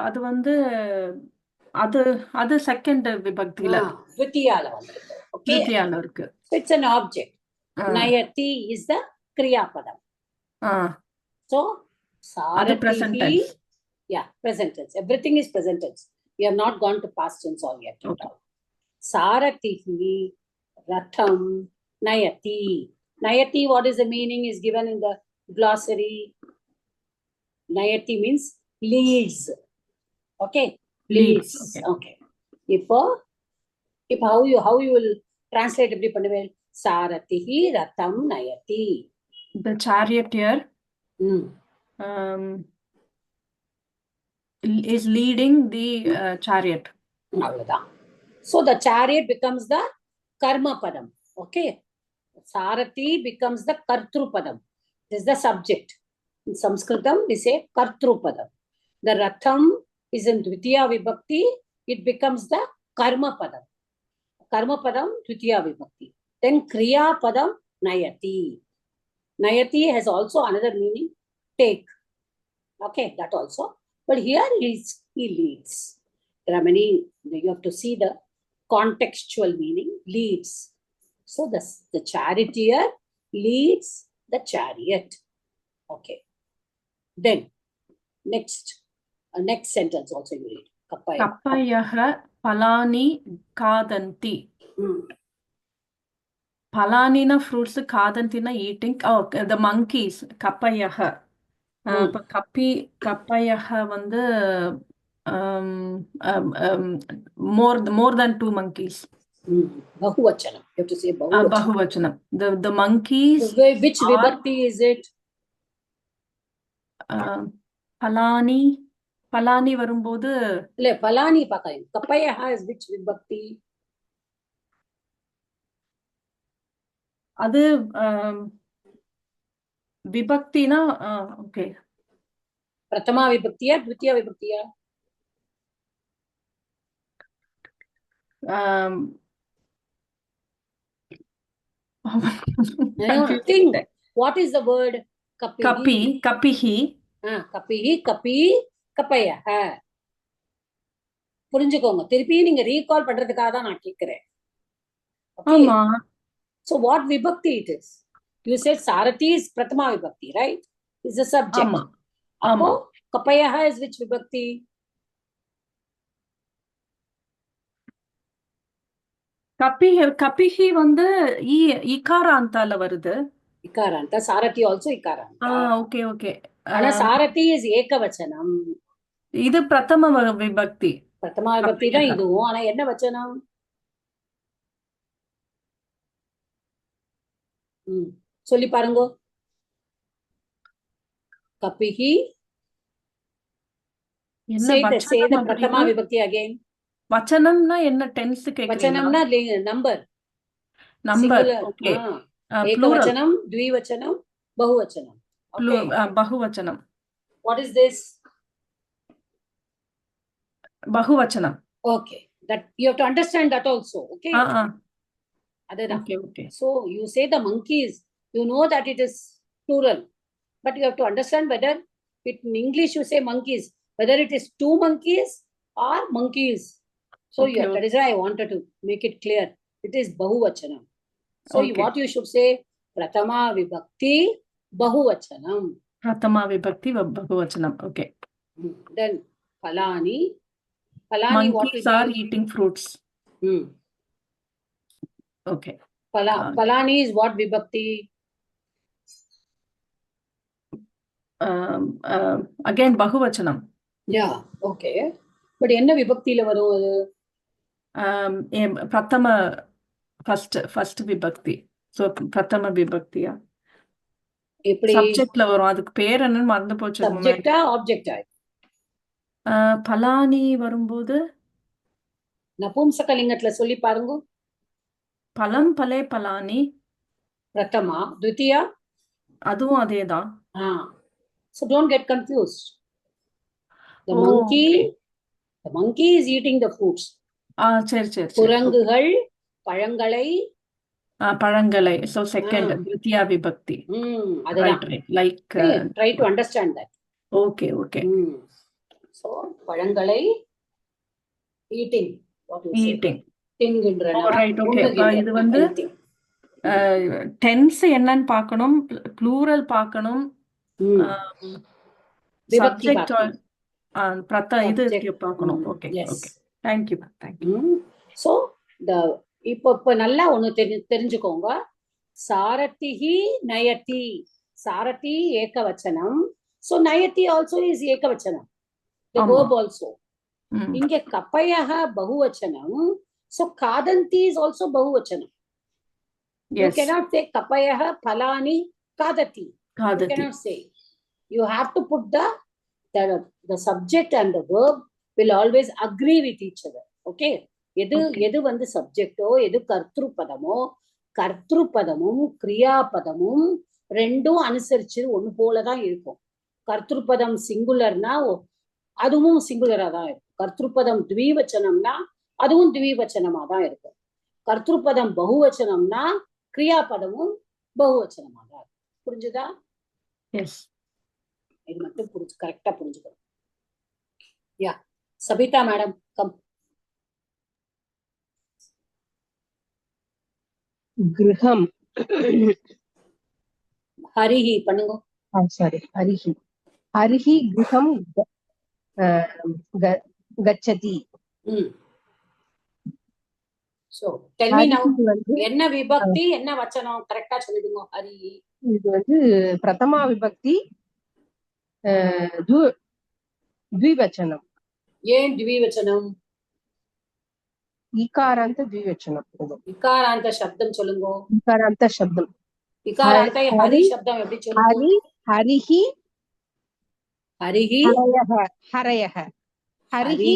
அது வந்து அது second விபக்தியில Dvitiyala வந்திருக்கு. Okay. திருத்தியால இருக்கு. So it's an object. Nayati is the kriya padam. So அது present saratihi, tense. yeah, present tense. Everything is present tense. We have not gone to past tense all yet. Okay. Saratihi ratham nayati. Nayati, what is the meaning is given in the glossary. Nayati means leads. Okay. Leads, Leads. okay. Okay. If how you will translate எப்படி பண்ணுவேன்? Saratihi ratham nayati. The charioteer Hmm. is leading the chariot. அவ்வளவுதான். So the chariot becomes the karma padam. Okay. Sarathi becomes the kartru padam. This is the subject. In Sanskritam, we say kartru padam. The ratham is in dvitiya vibhakti. It becomes the karma padam. Karma padam, dvitiya vibhakti. Then kriya padam, nayati. Nayati has also another meaning, take. Okay, that also. But here he leads. There are many, you have to see the contextual meaning, leads. So the charioteer leads the chariot. Okay. Then, next sentence also you read. Kappaya. Kappayaha palani kadanti. Palanina fruits kadantina eating. Oh, the monkeys. Kappayaha. அப்ப கப்பையக வந்து more than 2 monkeys. Bahuvachanam. You have to say Bahuvachanam. Bahuvachanam. The monkeys. Which vibhakti is it? பலானி வரும்போது இல்ல பலானி பார்க்கலாம். Kappayaha is which vibhakti? அது விபக்தினா okay. பிரதமா விபக்தியா த்விதியா விபக்தியா? Think. What is the word? Kapihi. Kapihi, kapi, kappaya. புரிஞ்சுக்கோங்க. திருப்பி நீங்க ரீகால் பண்றதுக்காக தான் நான் கேக்குறேன். ஆமா. So what vibhakti it is? You said Sarathi is prathama vibhakti, right? Is the subject. ஆமா. ஆமா. Kappaya is which vibhakti? கபிஹி வந்து இகாராந்தால வருது. Ikaranta. Sarathi also ikaranta. Okay okay. ஆனா Sarathi is ஏகவச்சனம். இது பிரதம விபக்தி. பிரதமா விபக்தி தான் இதுவும். ஆனா என்ன வச்சனம்? சொல்லி பாருங்க. கபிஹி. Say the pratama vibhakti again. வச்சனம்னா என்ன டென்ஸ் கேக்குறீங்க? வச்சனம்னா number. ஓகே. ஏகவச்சனம், த்விவச்சனம், பகுவச்சனம். பகுவச்சனம். What is this? பகுவச்சனம். Okay. That you have to understand that also. Okay. Okay. So you say the monkeys, you know that it is plural, but you have to understand whether in English you say monkeys, whether it is 2 monkeys or monkeys. So that is why I wanted to make it clear. It is bahuvachanam. So what you should say, prathama vibhakti bahuvachanam. Prathama vibhakti bahuvachanam. Okay. Then palani. Monkeys are eating fruits. Okay. Palani is what vibhakti? Again பகுவச்சனம். Ya okay. But என்ன விபக்தியில வரும் அது? பிரதம first விபக்தி. So பிரதம விபக்தியா எப்படி? சப்ஜெக்ட்ல வரும். அதுக்கு பேர் என்னன்னு மறந்து போச்சு. சப்ஜெக்டா ஆப்ஜெக்டா? பலானி வரும்போது நபும்சகலிங்கத்துல சொல்லி பாருங்க. பலம் பலே பலானி. பிரதமா, த்விதியா. அதுவும் அதேதான். So don't get confused. The O, monkey, okay. the monkey is eating the fruits. சரி சரி சரி. குரங்குகள் பழங்களை பழங்களை. ஸோ செகண்ட் த்விதியா விபக்தி. அதுதான். Like try to understand that. Okay okay. So பழங்களை eating. What you say? Eating. தின்கின்றன. இது வந்து டென்ஸ் என்னன்னு பார்க்கணும், ப்ளூரல் பார்க்கணும், விபக்தி சப்ஜெக்ட் பார்க்கணும். இது பார்க்கணும். Okay okay. Thank you thank you. So இப்போ நல்லா ஒண்ணு தெரிஞ்சுக்கோங்க. சாரதிஹி நயதி. சாரதி ஏகவச்சனம். ஸோ நயதி ஆல்சோ இஸ் ஏகவச்சனம். The verb also. இங்க கப்பயஹ பகுவச்சனம். So kadanti is also bahuvachanam. You cannot say kapayaha phalani kadati. You cannot say. You have to put the subject and the verb will always agree with each other. Okay? எது வந்து சப்ஜெக்டோ, எது கர்த்திருப்பதமோ, கர்த்திருப்பதமும் கிரியாபதமும் ரெண்டும் அனுசரிச்சு ஒண்ணு போலதான் இருக்கும். கர்த்திருப்பதம் சிங்குலர்னா அதுவும் சிங்குலரா தான் இருக்கும். கர்த்திருப்பதம் த்விவச்சனம்னா அதுவும் த்விவச்சனமா தான் இருக்கும். கர்த்திருப்பதம் பகுவச்சனம்னா கிரியாபதமும் பகுவச்சனமா தான் இருக்கும். புரிஞ்சுதா? எஸ். இது மட்டும் கரெக்டா புரிஞ்சுக்கணும். யா சபிதா மேடம் கம். கிரகம். ஹரிஹி பண்ணுங்க. சாரி, ஹரிஹி. ஹரிஹி கிரகம் கச்சதி. So tell me now, என்ன விபக்தி என்ன வச்சனம் கரெக்டா சொல்லிடுங்க. ஹரி இது வந்து பிரதமா விபக்தி த்விவச்சனம். ஏன் த்விவச்சனம்? ஈகாராந்த த்விவச்சனம். இகாராந்த சப்தம் சொல்லுங்க. ஈகாராந்த சப்தம். இகாராந்த ஹரி சப்தம் எப்படி சொல்லுங்க? ஹரி ஹரிஹி ஹரிஹி ஹரயஹ. ஹரிஹி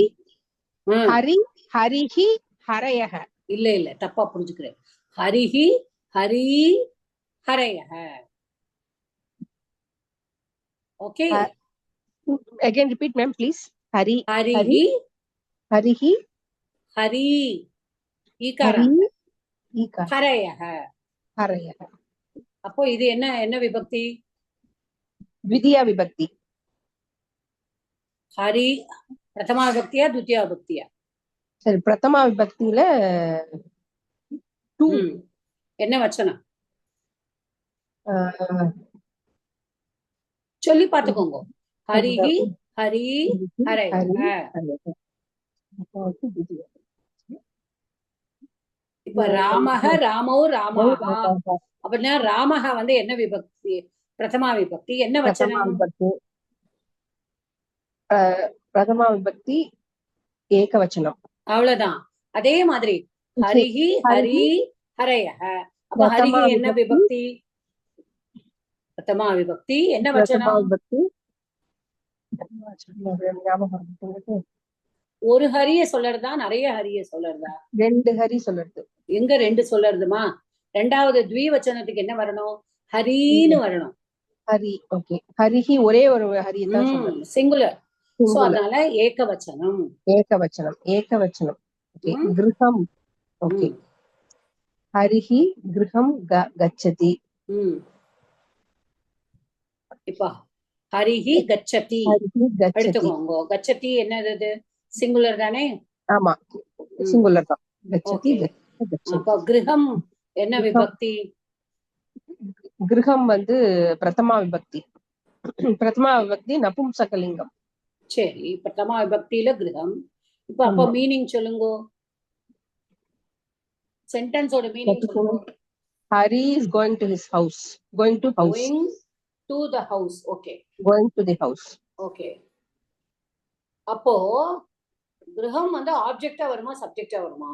ஹரி ஹரிஹி ஹரயஹ. இல்ல தப்பா புரிஞ்சுக்கிறேன். ஹரிஹி ஹரி ஹரயஹ. Okay, again repeat ma'am please. ஹரிஹி ஹரிஹி ஹரி ஈகாரம் ஹரயஹ. ஹரயஹ. அப்போ இது என்ன விபக்தி? த்விதியா விபக்தி. ஹரி பிரதமா விபக்தியா த்விதியா விபக்தியா? சரி, பிரதமா விபக்தியில என்ன வச்சனம் சொல்லி பார்த்துக்கோங்க. ஹரிஹி ஹரி ஹரயஹ. இப்ப ராமஹ ராமோ ராமாஹா அப்படின்னா ராமஹ வந்து என்ன விபக்தி? பிரதமா விபக்தி. என்ன வச்சனம்? பிரதமா விபக்தி ஏகவச்சனம். அவ்வளவுதான். அதே மாதிரி ஹரிஹி ஹரி ஹரயஹ. அப்ப ஹரிஹி என்ன விபக்தி? பிரதமா விபக்தி. என்ன வச்சனம்? ஒரு ஹரிய சொல்லறதா நிறைய ஹரிய சொல்லறதா? ரெண்டு ஹரி சொல்றது. எங்க ரெண்டு சொல்லறதுமா? ரெண்டாவது த்விவச்சனத்துக்கு என்ன வரணும்? ஹரின்னு வரணும். ஹரி. ஓகே, ஹரிஹி ஒரே ஒரு ஹரிய தான் சொல்றது, சிங்குலர். சோ அதனால ஏகவச்சனம். ஏகவச்சனம். ஏகவச்சனம். ஓகே. கிரகம். ஓகே. ஹரிஹி கிரகம் கச்சதி. இப்ப ஹரிஹி கச்சதி எடுத்துக்கோங்க. கச்சதி என்னது? சிங்குலர் தானே? ஆமா, சிங்குலர் தான். கச்சதி. அப்ப கிரகம் என்ன விபக்தி? கிரகம் வந்து பிரதமா விபக்தி. பிரதமா விபக்தி நபும்சகலிங்கம். சரி, பிரதமா விபக்தியில கிரகம். இப்ப அப்ப மீனிங் சொல்லுங்க. சென்டென்ஸோட மீனிங் சொல்லுங்க. Hari is going to his house. Going to house. Going to the house. Okay. going to the house. Okay. அப்போ கிரகம் வந்து ஆப்ஜெக்டா வருமா சப்ஜெக்டா வருமா?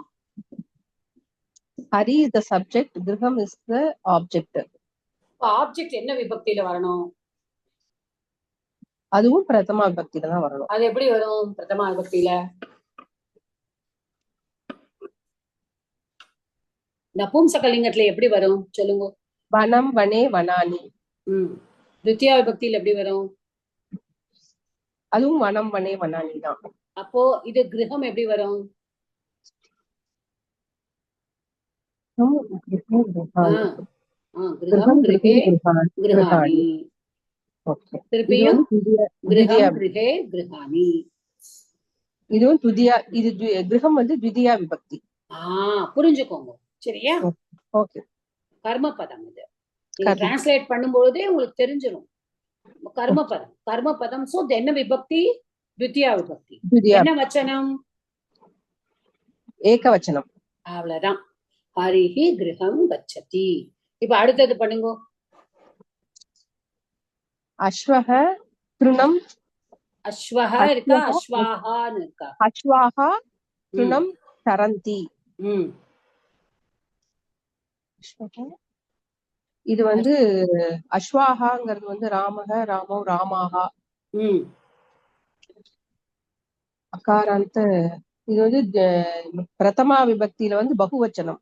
Hari is the subject, griham is the object. Object என்ன விபக்தியில வரணும்? அதுவும் பிரதமா விபக்தியில தான் வரணும். அது எப்படி வரும் பிரதமா விபக்தியில? நபும்சகலிங்கத்துல எப்படி வரும் சொல்லுங்க. வனம் வனே வனானி. தித்தியா விபக்தியில எப்படி வரும்? அதுவும் வனம் வனே வனானி தான். அப்போ இது கிரகம் எப்படி வரும்? கிரகம் கிரகே கிரகாணி. திருப்பியும் கிரகம் கிரகே கிரகாணி. இதுவும் துதியா, இது கிரகம் வந்து துதியா விபக்தி. புரிஞ்சுக்கோங்க சரியா? ஓகே. கர்மபதம் இது டிரான்ஸ்லேட் பண்ணும்போதே உங்களுக்கு தெரிஞ்சிடும். கர்மபதம் கர்மபதம். சோ என்ன விபக்தி? द्वितीया விபக்தி. என்ன வச்சனம்? ஏகவச்சனம். அவ்வளவுதான். ஹரிஹி கிரகம் கச்சதி. இப்ப அடுத்தது பண்ணுங்க. அஸ்வஹ திருணம். அஸ்வஹ இருக்கா? அஸ்வாஹான்னு இருக்கா? அஸ்வாஹா திருணம் சரந்தி. இது வந்து அஸ்வாஹாங்கிறது வந்து ராமக ராமோ ராமாஹா அகாராந்த. இது வந்து பிரதமா விபக்தியில வந்து பகுவச்சனம்.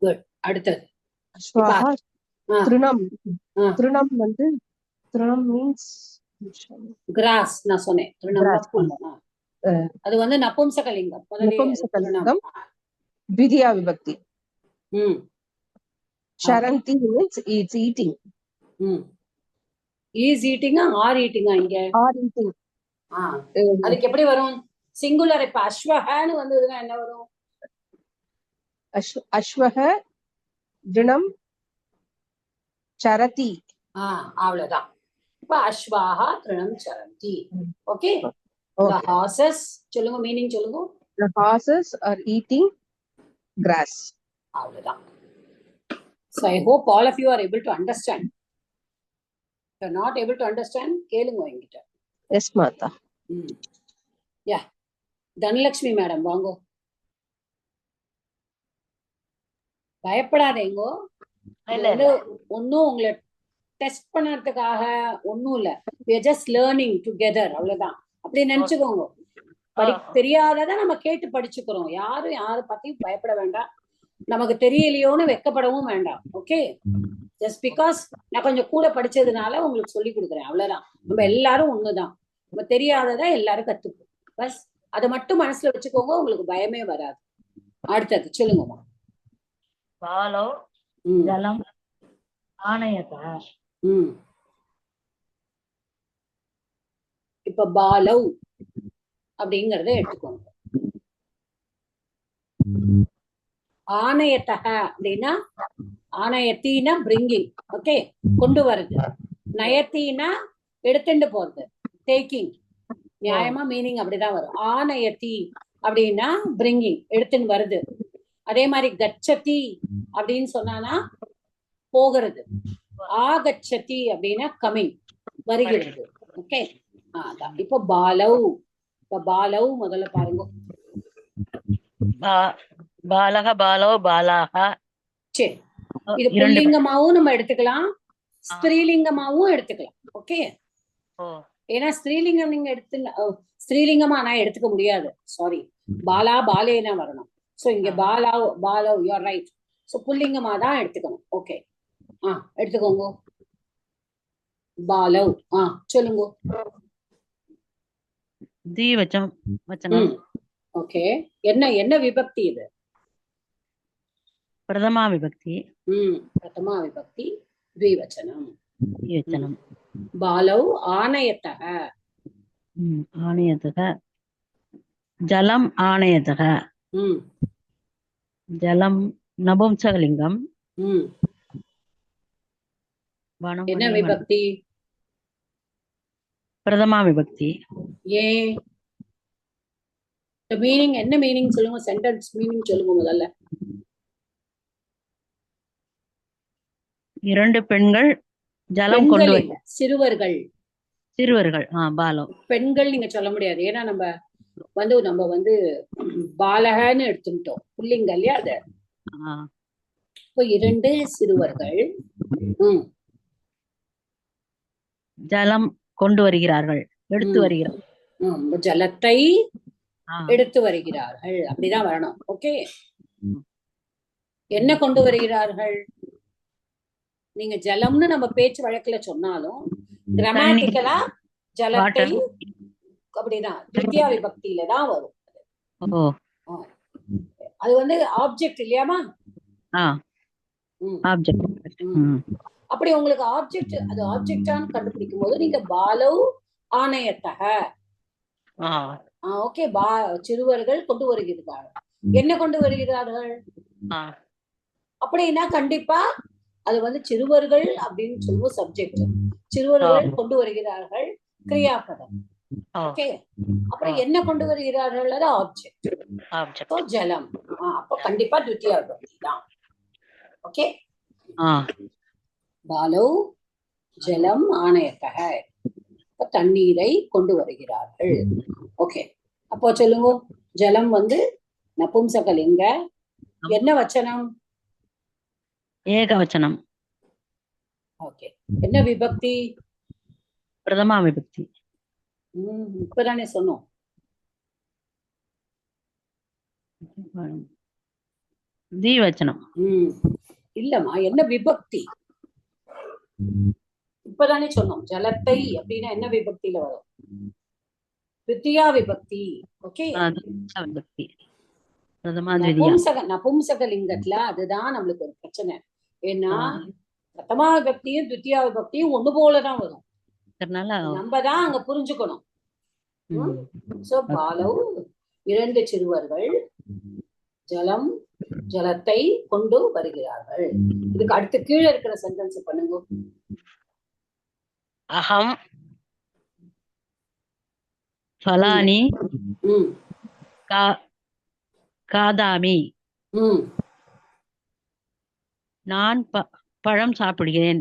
குட். அடுத்தது அஸ்வாஹா திருணம். திருணம் வந்து திருணம் மீன்ஸ் கிராஸ். நான் சொன்னேன் திருணம். அது வந்து நபும்சகலிங்கம். நபும்சகலிங்கம் द्वितीया விபக்தி. Sharanti means it's eating. Is eating or eating இங்க? Or eating. அதுக்கு எப்படி வரும்? சிங்குலர். இப்ப அஸ்வஹன்னு வந்ததுன்னா என்ன வரும்? அஸ்வஹ திருணம் சரதி. அவ்வளவுதான். இப்ப அஸ்வாஹா திருணம் சரந்தி. ஓகே. The horses சொல்லுங்க, மீனிங் சொல்லுங்க. The horses are eating grass. அவ்வளவுதான். So I hope all of you are able to understand. If you are not able to understand, கேளுங்க என்கிட்ட. Yes, Mata. Yeah. Dhanalakshmi madam வாங்கோ. பயப்படாதேங்கோ. ஒன்னும் உங்களை டெஸ்ட் பண்ணறதுக்காக ஒன்னும் இல்ல. We are just learning together. அவ்வளவுதான். அப்படி நினைச்சுக்கோங்க. தெரியாததை நம்ம கேட்டு படிச்சுக்கிறோம். யாரும் யாரை பத்தியும் பயப்பட வேண்டாம். நமக்கு தெரியலையோன்னு வெக்கப்படவும் வேண்டாம். ஓகே. ஜஸ்ட் பிகாஸ் நான் கொஞ்சம் கூட படிச்சதுனால உங்களுக்கு சொல்லி கொடுக்குறேன். அவ்வளவுதான். நம்ம எல்லாரும் ஒண்ணுதான். நம்ம தெரியாததை எல்லாரும் கத்துப்போம். பஸ் அதை மட்டும் மனசுல வச்சுக்கோங்க. உங்களுக்கு பயமே வராது. அடுத்தது சொல்லுங்கம்மா. பாலோ ஜலம் ஆணையதா. இப்ப பாலவ் அப்படிங்கறத எடுத்துக்கோங்க. ஆணையத்தக அப்படின்னா ஆணையத்தினா பிரிங்கிங். ஓகே, கொண்டு வருது. நயத்தினா எடுத்துட்டு போறது, டேக்கிங். நியாயமா மீனிங் அப்படிதான் வரும். ஆணையத்தி அப்படின்னா பிரிங்கிங், எடுத்துன்னு வருது. அதே மாதிரி கச்சதி அப்படின்னு சொன்னானா போகிறது. ஆகச்சதி அப்படின்னா கமிங், வருகிறது. ஓகே. அதான். இப்போ பாலவ். இப்ப பாலவ் முதல்ல பாருங்க. பாலக பாலோ பாலாக. சரி, இது புல்லிங்கமாவும் நம்ம எடுத்துக்கலாம், ஸ்திரீலிங்கமாவும் எடுத்துக்கலாம். ஓகே. ஏன்னா ஸ்திரீலிங்கம் நீங்க ஸ்திரீலிங்கமா நான் எடுத்துக்க முடியாது. சாரி, பாலா பாலேனா வரணும். சோ இங்க பாலா பாலவ், யூ ஆர் ரைட். சோ புல்லிங்கமா தான் எடுத்துக்கணும். ஓகே. எடுத்துக்கோங்க. பாலவ். சொல்லுங்க. வச்சனம். ஓகே. என்ன என்ன விபக்தி இது? பிரதமா விபக்தி. பிரதமா விபக்தி द्विवचनम. बालौ आनयतः. आनयतः. जलम आनयतः. जलम नपुंसकलिंगम. என்ன விபக்தி? பிரதமா விபக்தி. மீனிங் என்ன மீனிங் சொல்லுங்க. சென்டென்ஸ் மீனிங் சொல்லுங்க முதல்ல. இரண்டு பெண்கள் ஜலம் கொண்டு சிறுவர்கள் சிறுவர்கள் பாலம். பெண்கள் நீங்க சொல்ல முடியாது, ஏன்னா நம்ம வந்து பாலகன்னு எடுத்துட்டோம், புல்லிங்க இல்லையா அது. ஆ, இப்போ 2 சிறுவர்கள் ஜலம் கொண்டு வருகிறார்கள், எடுத்து ம். வருகிறார்கள். ஜலத்தை ஆ, எடுத்து வருகிறார்கள், அப்படிதான் வரணும். ஓகே, ம். என்ன கொண்டு வருகிறார்கள்? நீங்க ஜலம்னு நம்ம பேச்சு வழக்குல சொன்னாலும் கிராமட்டிக்கலா ஜலத்தை வாட்டர். அப்படிதான் தித்யா விபக்தியில தான் வரும். ஓ, அது வந்து ஆப்ஜெக்ட் இல்லையாமா? ஆ, ம். ஆப்ஜெக்ட். ம். அப்படி உங்களுக்கு ஆப்ஜெக்ட், அது ஆப்ஜெக்டான்னு கண்டுபிடிக்கும் போது நீங்க பாலவ் ஆணையத்தக, ஓகே, சிறுவர்கள் கொண்டு வருகிறார்கள். என்ன கொண்டு வருகிறார்கள் அப்படின்னா கண்டிப்பா அது வந்து சிறுவர்கள் அப்படின்னு சொல்லுவோம் சப்ஜெக்ட். சிறுவர்கள் கொண்டு வருகிறார்கள் கிரியாபதம். ஓகே, அப்புறம் என்ன கொண்டு வருகிறார்கள்? அது ஆப்ஜெக்ட். ஜலம். அப்போ கண்டிப்பா த்விதியா விபக்தி தான். ஓகே, பாலவ் ஜலம் ஆணையத்தக, தண்ணீரை கொண்டு வருகிறார்கள். ஓகே, அப்போ சொல்லுங்க, ஜலம் வந்து நபும்சகலிங்க, என்ன வச்சனம்? ஏகவச்சனம். ஓகே, என்ன விபக்தி? பிரதமா விபக்தி. இப்பதானே சொன்னோம். தீவச்சனம். இல்லம்மா, என்ன விபக்தி? இப்பதானே சொன்னோம். ஜலத்தை அப்படின்னா என்ன விபக்தியில வரும்? த்விதியா விபக்தி. ஓகே, விபக்தி. நபும்சக லிங்கத்துல அதுதான் நம்மளுக்கு ஒரு பிரச்சனை. ஏன்னா பிரதமா விபக்தியும் த்விதியா விபக்தியும் ஒண்ணு போலதான் வரும். நம்ம தான் அங்க புரிஞ்சுக்கணும். சோ பாலவ் 2 சிறுவர்கள் ஜலத்தை கொண்டு வருகிறார்கள். இதுக்கு அடுத்து கீழே இருக்கிற சென்டென்ஸ் பண்ணுங்க. அகம் ஃபலானி காதாமி, நான் பழம் சாப்பிடுகிறேன்.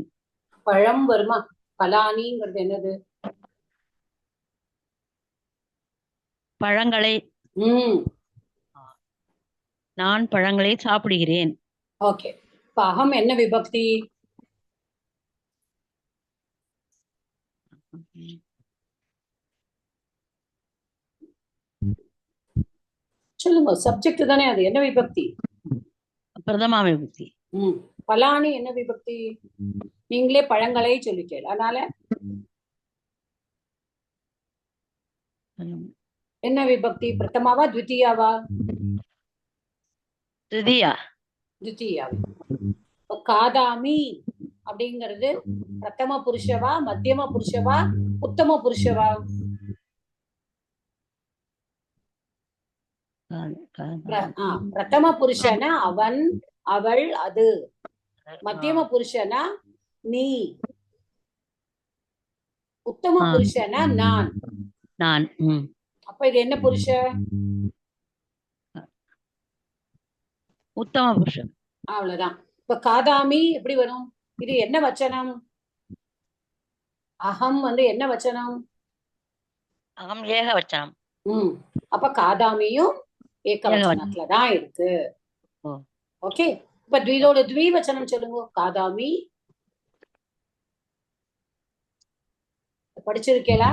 பழம் வருமா? பலானிங்கிறது என்னது? பழங்களை. நான் பழங்களை சாப்பிடுகிறேன். ஓகே, இப்ப அகம் என்ன விபக்தி? சொல்லுங்க, சப்ஜெக்ட் தானே அது, என்ன விபக்தி? பிரதமா விபக்தி. பலானி என்ன விபக்தி? நீங்களே பழங்களை சொல்லிட்டீங்க, அதனால என்ன விபக்தி? பிரதமாவா த்விதியாவா? த்விதியா. காதாமி அப்படிங்கிறது பிரதம புருஷவா, மத்தியம புருஷவா, உத்தம புருஷவா? பிரதம புருஷனா அவன், அவள், அது. மத்தியம புருஷனா நீ. உத்தம புருஷனா நான். அப்ப இது என்ன புருஷ? உத்தம புருஷன். அவ்வளவுதான். இப்ப காதாமி எப்படி வரும்? இது என்ன வச்சனம்? அகம் வந்து என்ன வச்சனம்? அகம் ஏக வச்சனம். அப்ப காதாமியும் ஏகவச்சனத்துலதான் இருக்கு. ஓகே, இப்ப இதோட த்விவச்சனம் சொல்லுங்க. காதாமி படிச்சிருக்கேளா?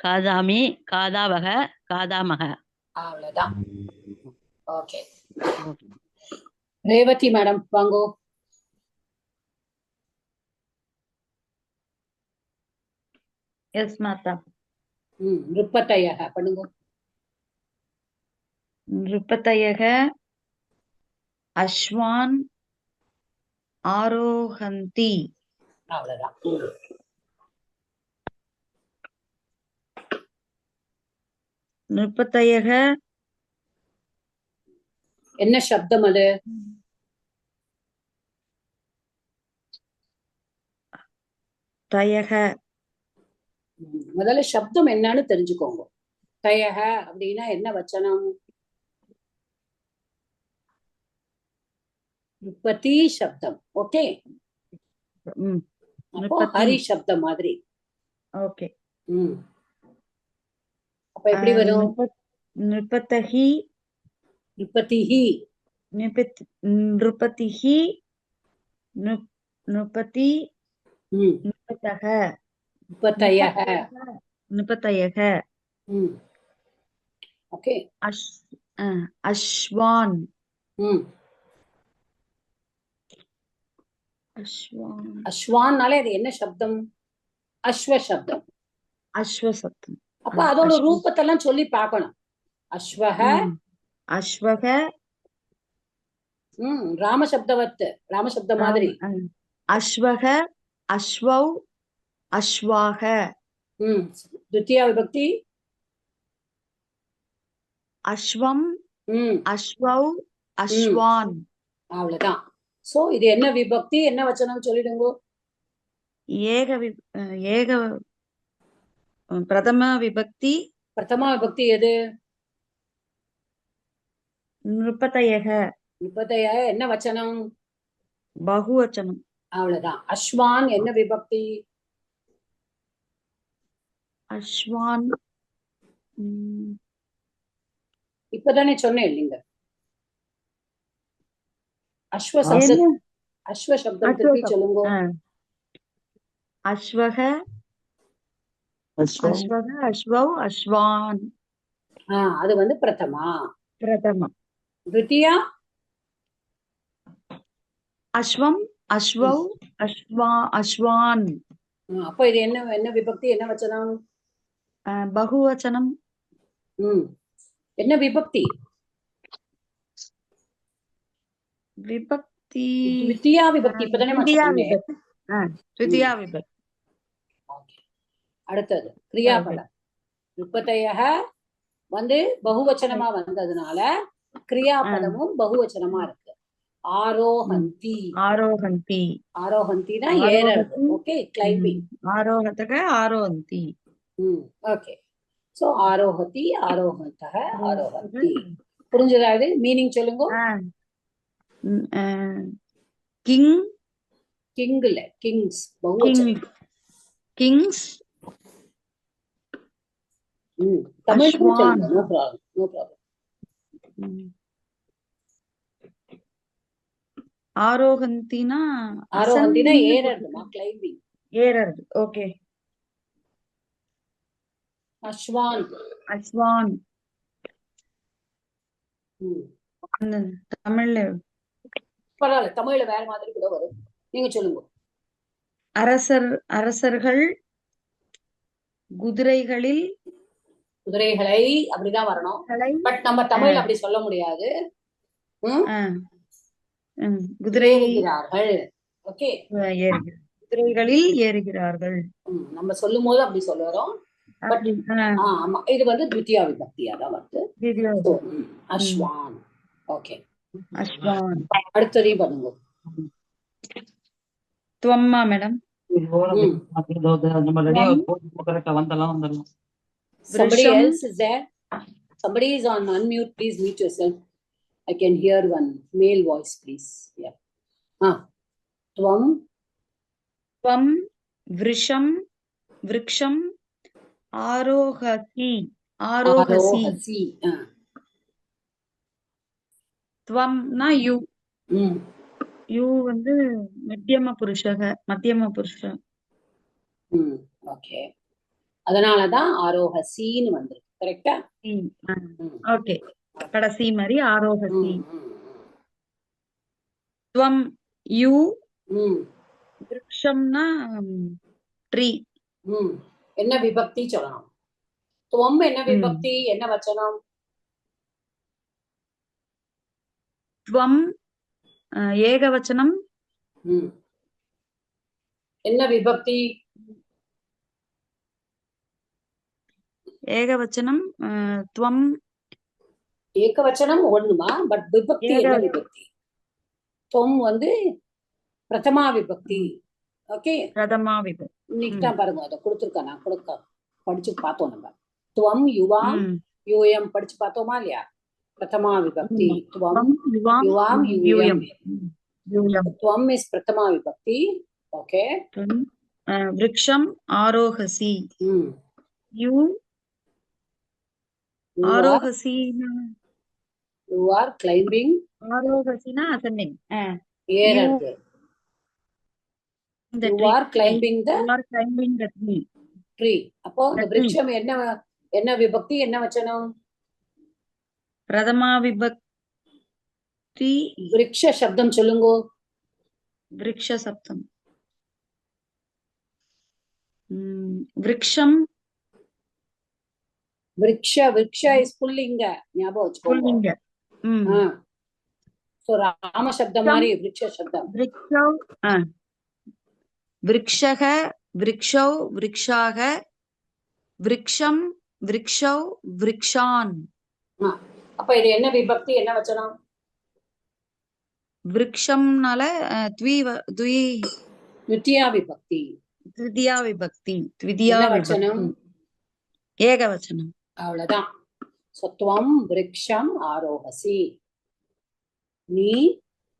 காதாமி, காதாவக, காதாமக. அவ்வளவுதான். ஓகே, ரேவதி மேடம் வாங்கோ. எஸ் மாதா. நிருப்பத்தயக பண்ணுங்க. நிருப்பத்தயக அஸ்வான் ஆரோஹந்தி. அவ்வளவுதான். நிருப்பத்தயக என்ன சப்தம் அது? தயக. முதல்ல சப்தம் என்னன்னு தெரிஞ்சுக்கோங்க. தயக அப்படின்னா என்ன வச்சனம்? நிருப்பதி சப்தம். ஓகே, அப்போ ஹரி சப்தம் மாதிரி ஓகே. ம் அப்ப எப்படி வரும்? நிருபதஹி நிபதிஹி. நிருபதிஹி நிருபதி ம் நிருபதஹ நிபதயஹ. நிருபதயஹ ம் ஓகே. அஸ்வான் ம் அஸ்வான் அஸ்வான்னாலே அது என்ன சப்தம்? அஸ்வ சப்தம். அஸ்வசப்தம். அப்ப அதோட ரூபத்தெல்லாம் சொல்லி பார்க்கணும். அஸ்வஹ. அஸ்வக ராமசப்தவத்து, ராமசப்த மாதிரி. அஸ்வக அஸ்வௌ அஸ்வாக. துத்தியா விபக்தி அஸ்வம் ம் அஸ்வௌ அஸ்வான். அவ்வளவுதான். சோ இது என்ன விபக்தி, என்ன வச்சனம் சொல்லிடுங்க. ஏக பிரதம விபக்தி. பிரதமா விபக்தி எது? நிருபதயக. நிபதய என்ன வச்சனம்? பகுவச்சனம். அவ்வளவுதான். அஸ்வான் என்ன விபக்தி? அஸ்வான் இப்பதானே சொன்னேன் இல்லைங்க. அஸ்வ சப்தம், அஸ்வ சப்தம் திருப்பி சொல்லுங்க. அஸ்வக அஸ்வக அஸ்வௌ அஸ்வான். அது வந்து பிரதமா. பிரதமம். துத்தியா அஸ்வம் அஸ்வௌ அஸ்வான். அப்ப இது என்ன என்ன விபக்தி, என்ன வச்சனம்? பகுவச்சனம். என்ன விபக்தி? விபக்தி த்விதியா விபக்தி. இப்பதானே த்விதியா விபக்தி. அடுத்தது கிரியாபதம். நிபதயஹ வந்து பகுவச்சனமா வந்ததுனால கிரியாபதமும் பகுவச்சனமா இருக்கு. ஆரோஹந்தி. ஆரோஹந்தி. ஆரோஹந்தினா ஏறது. Okay, climbing. ஆரோஹதக ஆரோஹந்தி. ஓகே. சோ ஆரோஹதி ஆரோஹந்தஹ ஆரோஹந்தி. புரிஞ்சதா? இது மீனிங் சொல்லுங்க. கிங் கிங்ல கிங்ஸ் பகுவச்சனம். கிங்ஸ். தமிழ் சொல்லுங்க. No problem, no problem. ஆரோஹந்தினா ஆரோஹந்தினா ஏறதுமா, கிளைம்பிங். ஏறது. ஓகே. அஸ்வான். அஸ்வான் தமிழ்ல பரவாயில்ல, தமிழ்ல வேற மாதிரி கூட வரும். நீங்க சொல்லுங்க. அரசர்கள் குதிரைகளில். குதிரைகளை அப்படிதான் வரணும். பட் நம்ம தமிழ் அப்படி சொல்ல முடியாது. குதிரைகிறார்கள். ஓகே, குதிரைகளில் ஏறுகிறார்கள். நம்ம சொல்லும் போது அப்படி சொல்லுறோம். ஆமா, இது வந்து த்விதியா விபக்தியா தான் வருது. அஸ்வான். ஓகே, அஸ்வான். அடுத்ததையும் பண்ணுங்க. துவம்மா madam. Somebody else is there? Somebody is on unmute. Please mute yourself. I can hear one male voice, please. Yeah. Tvam. Tvam vrisham vriksham ஆரோஹசி. ஆரோஹசி. துவம்னா யூ. யூ வந்து மத்தியம புருஷ. ஓகே, அதனாலதான் ஆரோஹசின்னு வந்திருக்கு. கரெக்டா? ஓகே, கடைசி மாதிரி ஆரோஹசி. துவம் யூ. விருக்ஷம்னா ட்ரீ. என்ன விபக்தி சொல்லணும்? துவம் என்ன விபக்தி, என்ன வச்சனம்? துவம் ஏகவச்சனம். என்ன விபக்தி? ஏகவச்சனம். துவம் ஏகவச்சனம் ஒண்ணுமா, பட் விபக்தி என்ன விபக்தி? துவம் வந்து பிரதமா விபக்தி. ஓகே, பிரதமா விபக்தி. இன்னைக்கு தான் பாருங்க, அதை கொடுத்துருக்கேன். நான் படிச்சு பார்த்தோம். நம்ம துவம் யுவாம் யூஎம் படிச்சு பார்த்தோமா இல்லையா? பிரதமா விபக்தி. துவம் யுவாம் யூஎம். துவம் இஸ் பிரதமா விபக்தி. ஓகே, விருக்ஷம் ஆரோகசி. ம். யூ You are, ஆரோகசினா you are climbing ஆரோகசினா அசெண்டிங். ஏறது. இந்த You tree. are climbing the You are climbing the tree. tree. அப்போ இந்த The tree. விருட்சம் என்ன விபக்தி, என்ன வச்சனம்? பிரதமா விபக்தி விருட்ச சப்தம் சொல்லுங்க. விருக்ஷ சப்தம். விருக்ஷம் விருட்ச is புல்லிங்க, ஞாபகம் வச்சுக்கோங்க. புல்லிங்க. சோ ராம சப்தம் மாதிரி விருட்ச சப்தம். விருக்ஷவ் விருக்ஷக விருக்ஷௌ விருக்ஷாக விருக்ஷம் விருக்ஷௌ விருக்ஷான். அப்ப இது என்ன விபக்தி, என்ன வச்சனம்? விருக்ஷம்னால த்விதியா விபக்தி. த்விதியா விபக்தி. என்ன வச்சனம்? ஏகவச்சனம். அவ்வளவுதான். சத்வம் விருக்ஷம் ஆரோகசி. நீ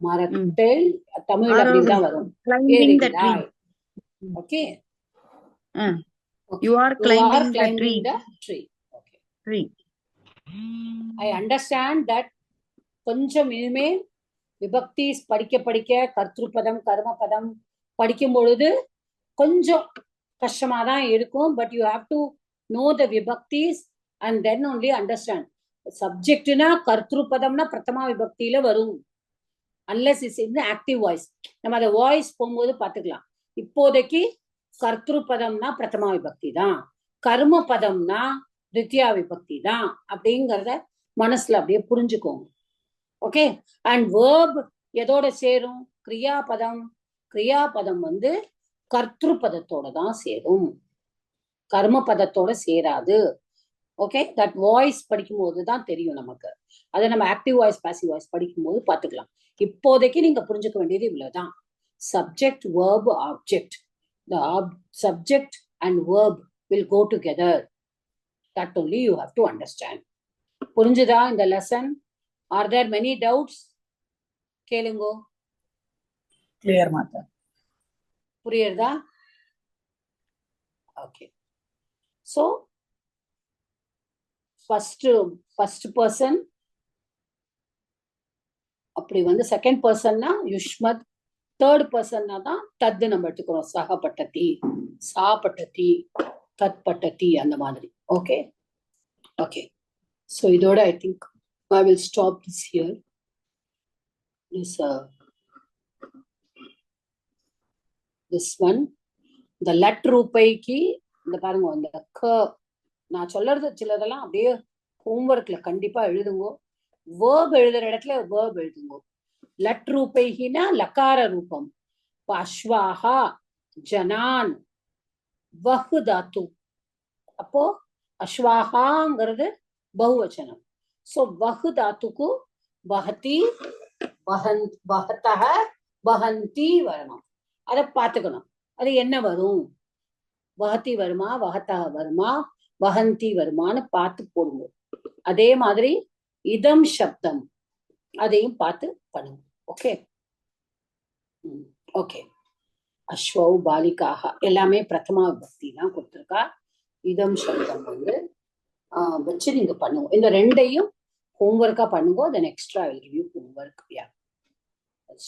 மரத்தில், தமிழ் அப்படிதான் வரும், Climbing the tree. ஏறுகிறாய். Okay. You are climbing the tree. Okay. Tree. I understand that கொஞ்சம் இனிமே விபக்தி படிக்க கர்த்திருப்பதம் கர்மபதம் படிக்கும் பொழுது கொஞ்சம் கஷ்டமா தான் இருக்கும். But you have to know the விபக்திஸ் அண்ட் தென் ஒன்லி அண்டர்ஸ்டாண்ட். சப்ஜெக்ட்னா கர்த்திருப்பதம்னா பிரதமா விபக்தியில வரும். Unless is in active voice. நம்ம அதை வாய்ஸ் போகும்போது பார்த்துக்கலாம். இப்போதைக்கு கர்த்திருப்பதம்னா பிரதமா விபக்தி தான், கர்ம பதம்னா தித்தியா விபக்தி தான் அப்படிங்கிறத மனசுல அப்படியே புரிஞ்சுக்கோங்க. ஓகே. அண்ட் வேர்ப் எதோட சேரும்? கிரியாபதம். கிரியாபதம் வந்து கர்த்திருப்பதத்தோட தான் சேரும், கர்ம பதத்தோட சேராது. ஓகே. தட் வாய்ஸ் படிக்கும் போது தான் தெரியும் நமக்கு. அதை நம்ம ஆக்டிவ் வாய்ஸ் பாசிவ் வாய்ஸ் படிக்கும் போது பார்த்துக்கலாம். இப்போதைக்கு நீங்க புரிஞ்சுக்க வேண்டியது இவ்வளவுதான். Subject verb object. The subject and verb will go together. That only you have to understand. புரிஞ்சுதா இந்த lesson? Are there many doubts? கேளுங்கோ. Clear மாதா. புரியுறதா? Okay. So first person அப்படி வந்து செகண்ட் பர்சன்னா யுஷ்மத், தேர்ட் பர்சன்னா தான் தத்து நம்ம எடுத்துக்கிறோம். சகப்பட்டதி, சாப்பட்டதி, தத் பட்டதி, அந்த மாதிரி. ஓகே. ஓகே. ஸோ இதோட I think I will stop this here. This one இந்த லட் ரூபைக்கு இந்த பாருங்க, அந்த நான் சொல்றது சிலதெல்லாம் அப்படியே ஹோம்ஒர்க்ல கண்டிப்பா எழுதுங்க. வேர்ப் எழுதுற இடத்துல வேர்ப் எழுதுங்க. லட் ரூபைகினா லக்கார ரூபம். அஸ்வாஹா, ஜனான், வஹு தாத்து. அப்போ அஸ்வாஹாங்கிறது பகுவச்சனம். சோ வஹு தாத்துக்கு வஹதி, வஹதஹ, வஹந்தி வரணும். அதை பார்த்துக்கணும். அது என்ன வரும்? வஹதி வருமா, வஹதஹ வருமா, வஹந்தி வருமானு பார்த்து போடுங்க. அதே மாதிரி இதம் சப்தம் அதையும் பார்த்து பண்ணுங்க. ஓகே. ஓகே. அஸ்வௌ பாலிகாக எல்லாமே பிரதமா விபக்தி தான் கொடுத்துருக்கா. இதம் சப்தம் வந்து வச்சு நீங்க பண்ணுங்க. இந்த ரெண்டையும் ஹோம்ஒர்க்கா பண்ணுங்க. Then extra I will give you homework. Yeah,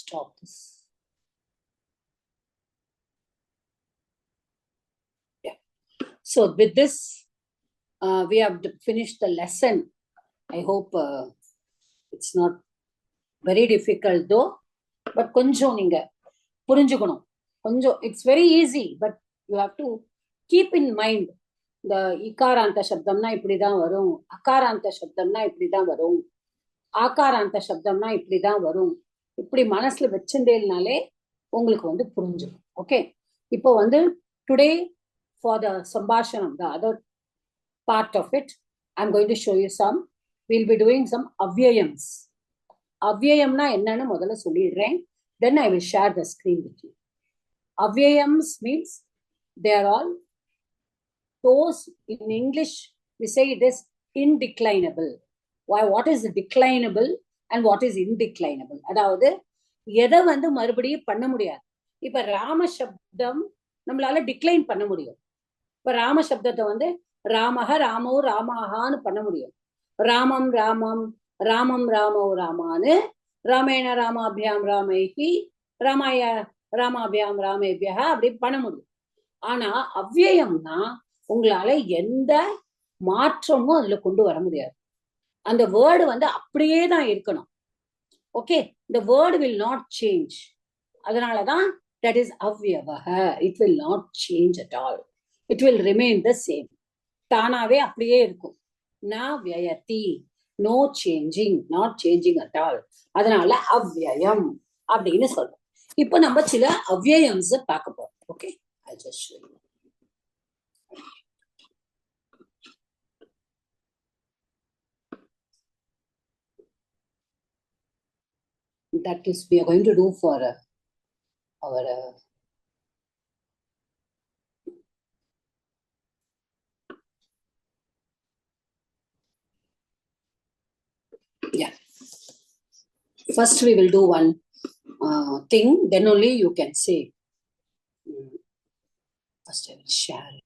stop this. So with this we have finished the lesson. I hope it's not very difficult though, but கொஞ்சம் நீங்க புரிஞ்சுக்கணும். கொஞ்சம் it's very easy, but you have to keep in mind. இந்த இகாராந்த சப்தம்னா இப்படிதான் வரும், அகாராந்த சப்தம்னா இப்படிதான் வரும், ஆகாராந்த சப்தம்னா இப்படிதான் வரும். இப்படி மனசுல வச்சிருந்தேனாலே உங்களுக்கு வந்து புரிஞ்சிடும். ஓகே. இப்போ வந்து today for the sambashanam, the other part of it, I'm going to show you some. We'll be doing some avyayams. Avyayamna என்னன்னு முதல்ல சொல்லிடுறேன். Then I will share the screen with you. Avyayams means they are all those, in English we say it is indeclinable. Why? What is declinable and what is indeclinable? அதாவது எதை வந்து மறுபடியும் பண்ண முடியாது. இப்ப ராம சப்தம் நம்மளால டிக்ளைன் பண்ண முடியும். இப்ப ராம சப்தத்தை வந்து ராமஹ ராமோ ராமாஹான்னு பண்ண முடியும். ராமம் ராமம் ராமம் ராமோ ராமான்னு ராமேண ராமாபியாம் ராமைஹி ராமாய ராமாபியாம் ராமேபியா அப்படி பண்ண முடியும். ஆனா அவ்யயம்னா உங்களால எந்த மாற்றமும் அதுல கொண்டு வர முடியாது. அந்த வேர்டு வந்து அப்படியே தான் இருக்கணும். Okay, the word will not change. அதனாலதான் that is avyavaha. It will not change at all. It will remain the same. தானாவே அப்படியே இருக்கும். na vyayati, no changing, not changing at all. அதனால அவ்யயம் அப்படின்னு சொல்றோம். இப்போ நம்ம சில அவ்யயம்ஸ் பார்க்க போறோம். Okay, I'll just show you. That is we are going to do for our yeah. First we will do one thing, then only you can say. First I will share it.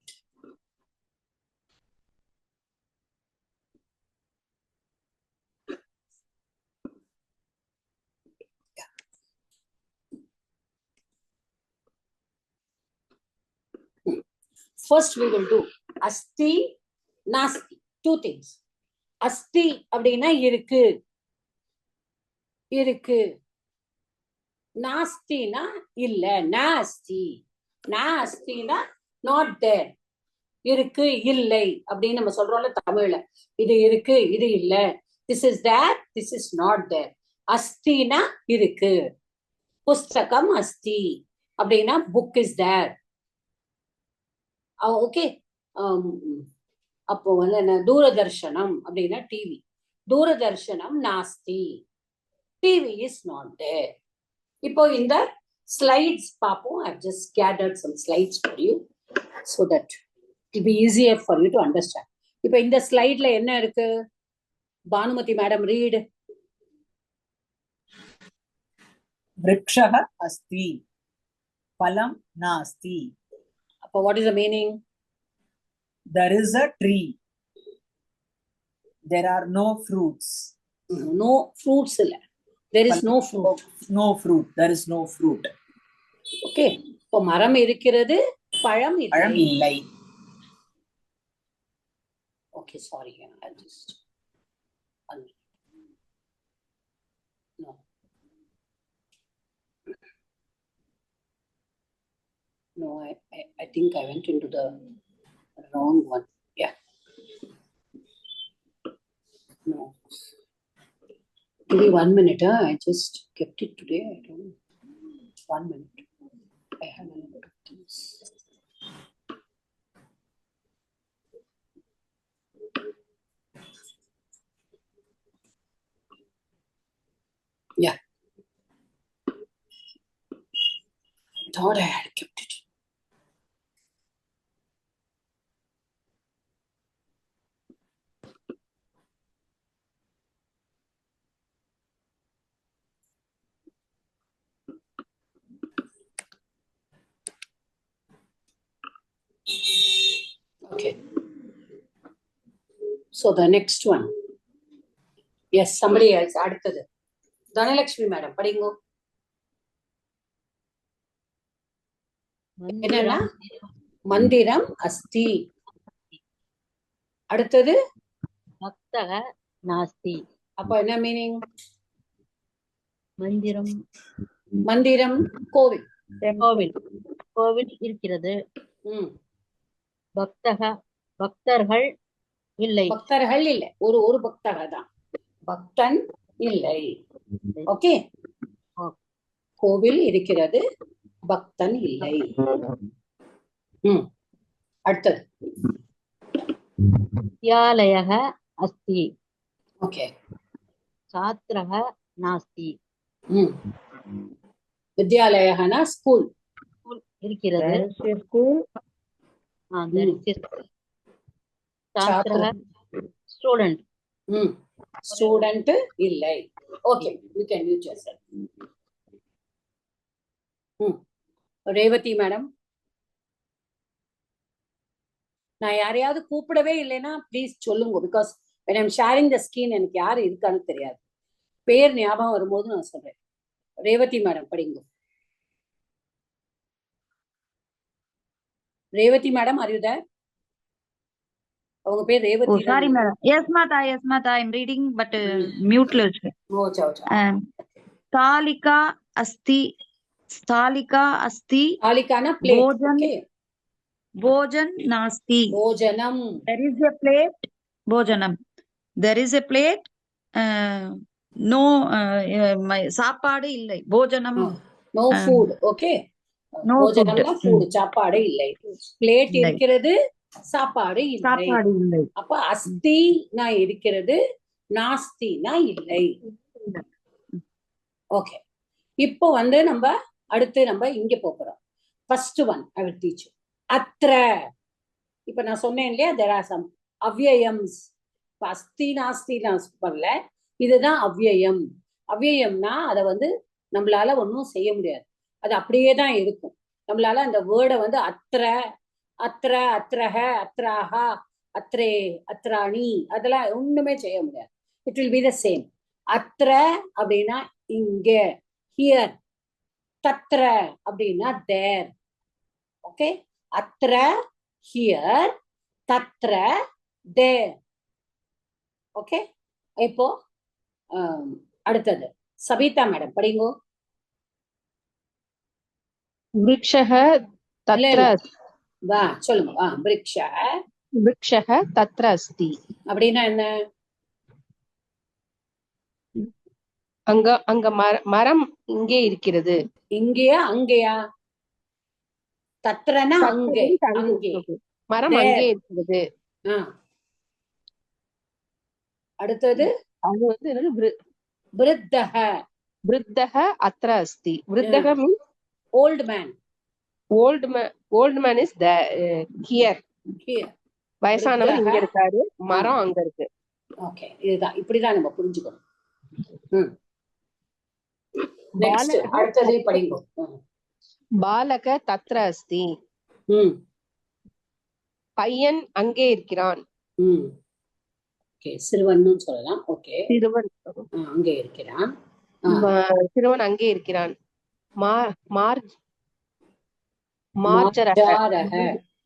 First we will do asti, nasti. Two things. Asti அப்படின்னா இருக்கு, இருக்கு. நாஸ்தினா இல்ல, நாஸ்தி. நாஸ்தினா not there. இருக்கு இல்லை அப்படின்னு நம்ம சொல்றோம்ல தமிழ்ல. இது இருக்கு, இது இல்ல. This is there, this is not there. அஸ்தினா இருக்கு. புஸ்தகம் அஸ்தி அப்படின்னா புக் இஸ் தேர். ஓகே, அப்போ வந்து என்ன, தூரதர்ஷனம் அப்படின்னா டிவி. தூரதர்ஷனம் நாஸ்தி, டிவி இஸ் நாட் தேர். இப்போ இந்த ஸ்லைட்ஸ் பார்ப்போம். I've just gathered some slides for you so that it will be easier for you to understand. இப்போ இந்த ஸ்லைட்ல என்ன இருக்கு? Bhanumathi madam read. விருக்ஷஹ அஸ்தி, பலம் நாஸ்தி. அப்போ what is the meaning? There is a tree. There are no fruits. No fruits இல்ல. There is no fruit. No fruit. There is no fruit. Okay, இப்போ மரம் இருக்கிறது, பழம் பழம் இல்லை. இல்லை. Okay, sorry. I'll just. No. No, I think I went into the wrong one. Yeah. No. Give me 1 minute. I just kept it today. I don't know. 1 minute. I have a lot of things. Yeah. I thought I had kept it. Okay. So the next one. Yes, somebody else. அடுத்தது Dhanalakshmi madam படிங்க. என்னன்னா மந்திரம் அஸ்தி. அடுத்தது பக்தக நாஸ்தி. அப்ப என்ன meaning? மந்திரம் மந்திரம் கோவில். கோவில், கோவில் இருக்கிறது. பக்தக பக்தர்கள் இல்லை. பக்தர்கள் இல்லை, ஒரு பக்தர்கள் தான். பக்தன் இல்லை. ஓகே, கோவில் இருக்கிறது, பக்தன் இல்லை. அடுத்தது வித்யாலயः अस्ति. ஓகே, छात्रः नास्ति. வித்யாலயனா ஸ்கூல். ஸ்கூல் இருக்கிறது. ஸ்கூல். छात्रः ஸ்டூடெண்ட். ஸ்டூடெண்ட் இல்லை. Okay, you can use yourself. Revathi madam. நான் யாரையாவது கூப்பிடவே இல்லைன்னா ப்ளீஸ் சொல்லுங்க. Because when I'm sharing the screen எனக்கு யாரு இருக்கான்னு தெரியாது. பேர் ஞாபகம் வரும்போது நான் சொல்றேன். ரேவதி மேடம் படிங்க. Revathi madam are you there? அவங்க பேர் ஓ ரேவதி சாரி தான். Madam. S Mata I'm reading but மியூட்ல வச்சிருக்கேன். ஓ சௌ. ஸ்தாலிகா அஸ்தி தாலிகானா பிளேட். போஜன் ஓகே. போஜன் நாஸ்தி. போஜனம். There is a plate. போஜனம். There is a plate. No சாப்பாடு இல்லை. போஜனம். No food. ஓகே. No போஜனம்னா food. ஃபுட், சாப்பாடு இல்லை. பிளேட் இல்லை. இருக்கிறது, சாப்பாடு இல்லை. சாப்பாடு இல்லை. அப்ப அஸ்தினா இருக்கிறது, நாஸ்தினா இல்லை. ஓகே. இப்போ நம்ம அடுத்து இங்க போறோம். First one I will teach you. அத்ர. இப்ப நான் சொன்னேன் இல்லையா, there are some அவ்யயம்ஸ். அஸ்தி நாஸ்தி நான் பண்ணல, இதுதான் அவ்யயம். அவ்யயம்னா அதை நம்மளால ஒன்றும் செய்ய முடியாது, அது அப்படியே தான் இருக்கும். நம்மளால அந்த வேர்டை அத்ர அத்ர அத்ரஹ அத்ராஹா அத்ரே அத்ராணி அதெல்லாம் ஒண்ணுமே செய்ய முடியாது. It will be the same. அத்ர அப்படின்னா இங்க, ஹியர். தத்ர அப்படின்னா தேர். ஓகே. அத்ர ஹியர், தத்ர தேர். ஓகே. இப்போ அடுத்தது சபிதா மேடம் படிங்கோ. விருக்ஷः தத்ர வா சொல்லுங்க. விருக்ஷः தத்ர அஸ்தி அப்படின்னா என்ன? அங்க மரம் இங்கே இருக்கிறது. இங்கேயா அங்கேயா? தத்ரனா அங்கே. அங்கே மரம் அங்கே இருக்கிறது. அடுத்தது அது என்னது? விருத்தஹ. விருத்தः அத்ர அஸ்தி. விருத்தः means old man. old man is here. வயசானவர் இங்க இருக்காரு, மரம் அங்க இருக்கு. ஓகே. இதுதான், இப்படிதான் நம்ம புரிஞ்சுக்கணும். நெக்ஸ்ட் அடுத்ததே படிங்க. பாலக தத்ர அஸ்தி. பையன் அங்கே இருக்கிறான். ஓகே. சிறுவன்னு சொல்லலாம். ஓகே. சிறுவன் அங்கே இருக்கிறான். சிறுவன் அங்கே இருக்கிறான்.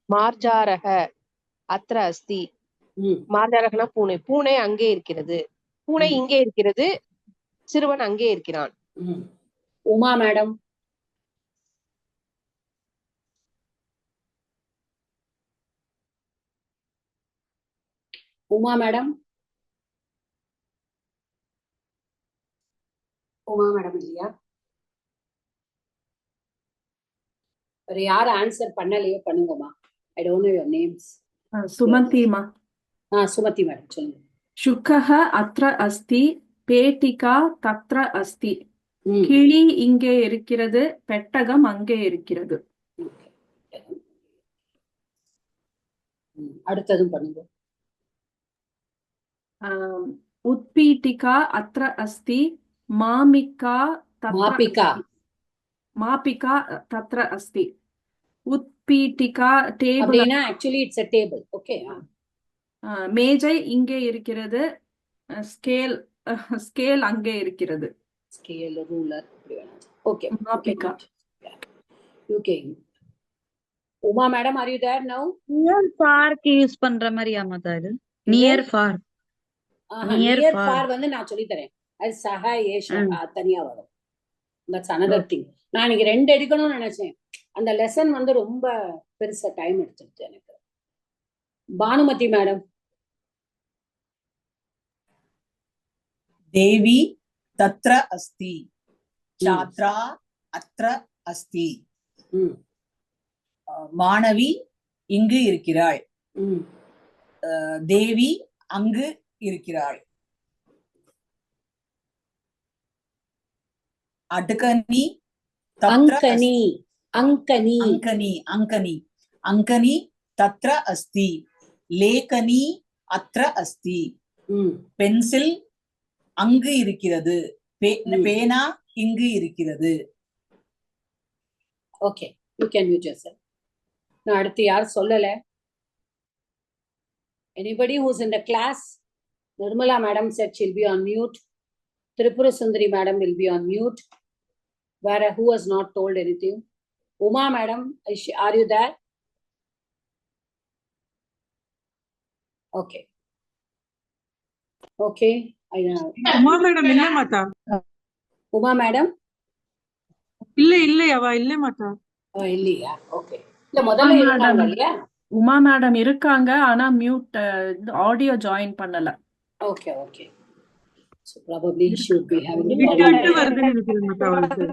மார்ஜாரக அத்ர அஸ்தி. மார்ஜாரகனா பூனை. பூனை அங்கே இருக்கிறது. பூனை இங்கே இருக்கிறது. சிறுவன் அங்கே இருக்கிறான். Uma madam. Uma madam. Uma madam இல்லையா? வேற யார் ஆன்சர் பண்ணலையோ பண்ணுங்கம்மா. I don't know your names. சுமதிமா. சுமதி மேடம் சொல்லுங்க. சுக்கஹ அத்ர அஸ்தி, பேட்டிகா தத்ர அஸ்தி. கிளி இங்கே இருக்கிறது, பெட்டகம் அங்கே இருக்கிறது. அடுத்ததும் பண்ணுங்க. உத்பீட்டிகா அத்ர அஸ்தி, மாமிகா மாபிகா தத்ர அஸ்தி. உத்பீட்டிகா டேபிள். அப்படின்னா actually it's a table. Okay. மேஜை இங்கே இருக்கிறது, ஸ்கேல் அங்கே இருக்கிறது. ஸ்கேல், ரூலர் அப்படி வேணாம். ஓகே. மாபிகா. Okay. Uma madam are you there now? Near ஃபார்க்கு யூஸ் பண்ற மாதிரியா மாதா இது? Near for. நியர் ஃபார் நான் சொல்லி தரேன். அது சஹ ஏஷா தனியா வரும். That's another thing. நான் இன்னைக்கு 2 எடுக்கணும்னு நினைச்சேன். அந்த லெசன் ரொம்ப பெருசா டைம் எடுத்துருச்சு எனக்கு. பானுமதி மேடம். தேவி தத்ர அஸ்தி. சாத்ரா அத்ர அஸ்தி. மாணவி இங்கு இருக்கிறாள். தேவி அங்கு இருக்கிறாள். அட்கனி அங்கனி. அங்கனி. அங்கனி. அங்கனி. அங்கனி தத்ர அஸ்தி. லேகனி அத்ர அஸ்தி. பென்சில் அங்கு இருக்கிறது. பேனா இங்கு இருக்கிறது. Okay. You can use your self. நான் அடுத்து யார் சொல்லல? Anybody who's in the class? Nirmala madam said she'll be on mute. Tripura Sundari madam will be on mute. Who has not told anything? Uma madam, are you there? Okay. Okay. Uma madam ಇಲ್ಲೇ ಮಾತಾ Uma madam? ಇಲ್ಲೇ ಅವ ಇಲ್ಲೇ ಮಾತಾ இல்லையா? Okay. இல்ல முதல்ல இருந்தாங்க இல்லையா? Uma madam இருக்காங்க, ஆனா மியூட் ஆடியோ ஜாயின் பண்ணல. Okay, okay. So probably he should be having a ಇಟ್ಟು problem. வருதுன்னு நினைக்கிறேன் மாதா அவளுக்கு.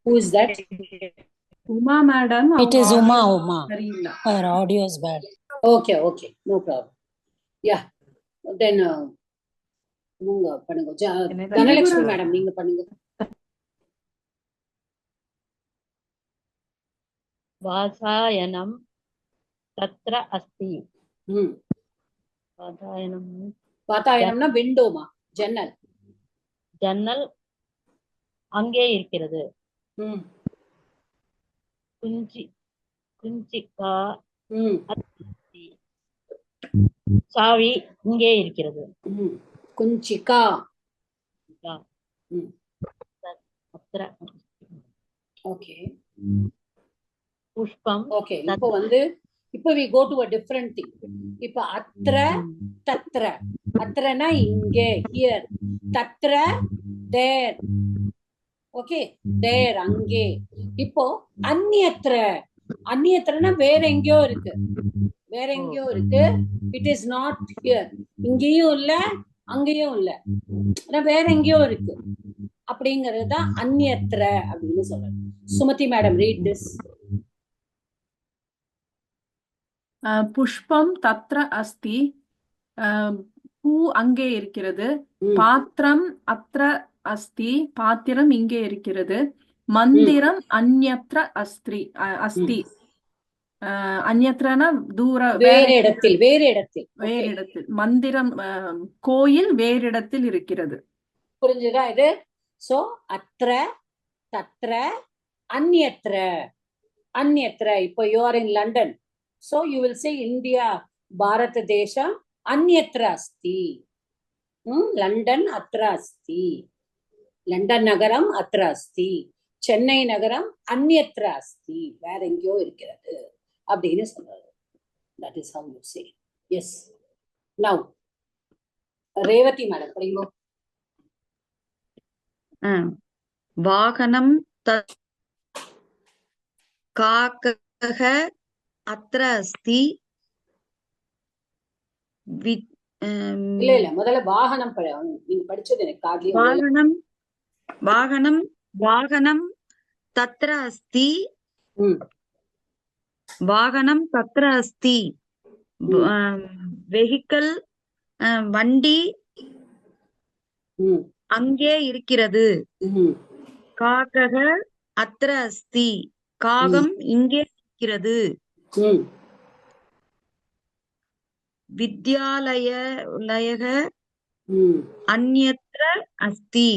Who is that? Uma madam. It is Uma. சரியில்லை. Her audio is bad. Okay, okay. No problem. Yeah. Then நீங்க பண்ணுங்க. தனலட்சுமி மேடம் நீங்க பண்ணுங்க. வாசாயனம் தத்ர அஸ்தி. வாதாயனம்னா விண்டோமா, ஜன்னல். ஜன்னல் அங்கே இருக்கிறது. குஞ்சிகா அஸ்தி. சாவி இங்கே இருக்கிறது. குஞ்சிகா. அத்ர. ஓகே. புஷ்பம். ஓகே. இப்போ we go to a different thing. இப்போ அத்ர தத்ர. அத்ரனா இங்கே, here. தத்ர there. ஓகே, there அங்கே. இப்போ அந்நியத்ர. அந்நியத்ரனா வேற எங்கேயோ இருக்கு. வேற எங்கேயோ இருக்கு. It is not here. இங்கேயும் இல்ல, அங்கேயும் இல்ல, வேற எங்கேயோ இருக்கு. அப்படிங்கிறது தான் அந்நியத்ர அப்படின்னு சொல்றது. Sumathi madam, read this. புஷ்பம் தத்ர அஸ்தி. பூ அங்கே இருக்கிறது. பாத்திரம் அத்ர அஸ்தி. பாத்திரம் இங்கே இருக்கிறது. மந்திரம் அந்யத்ர அஸ்தி. அந்யத்ரனா தூர, வேறு இடத்தில். வேறு இடத்தில். வேறு இடத்தில். மந்திரம் கோயில் வேறு இடத்தில் இருக்கிறது. புரிஞ்சுதா இது? சோ அத்ர தத்ர அந்யத்ர. அந்யத்ர. இப்போ you are in London. So you will say India, Bharat Desha, Anyatra asti. London atra asti. London Nagaram atra asti. Chennai Nagaram Anyatra asti. Where எங்கேயோ இருக்கிறது அப்படின்னு சொல்றாரு. That is how you say. Yes. Now, Revati madam, படிங்க. வாகனம் காக்கக அத்ர அஸ்தி. இல்ல முதல்ல வாகனம் நீங்க படிச்சது எனக்கு காதுலயே வாகனம் வாகனம் வாகனம் தத்ர அஸ்தி. வாகனம் தத்ர அஸ்தி. வெஹிக்கல் வண்டி அங்கே இருக்கிறது. காக்கக அத்ர அஸ்தி. காகம் இங்கே இருக்கிறது. வித்யாலய அந்யத்ர அஸ்தி.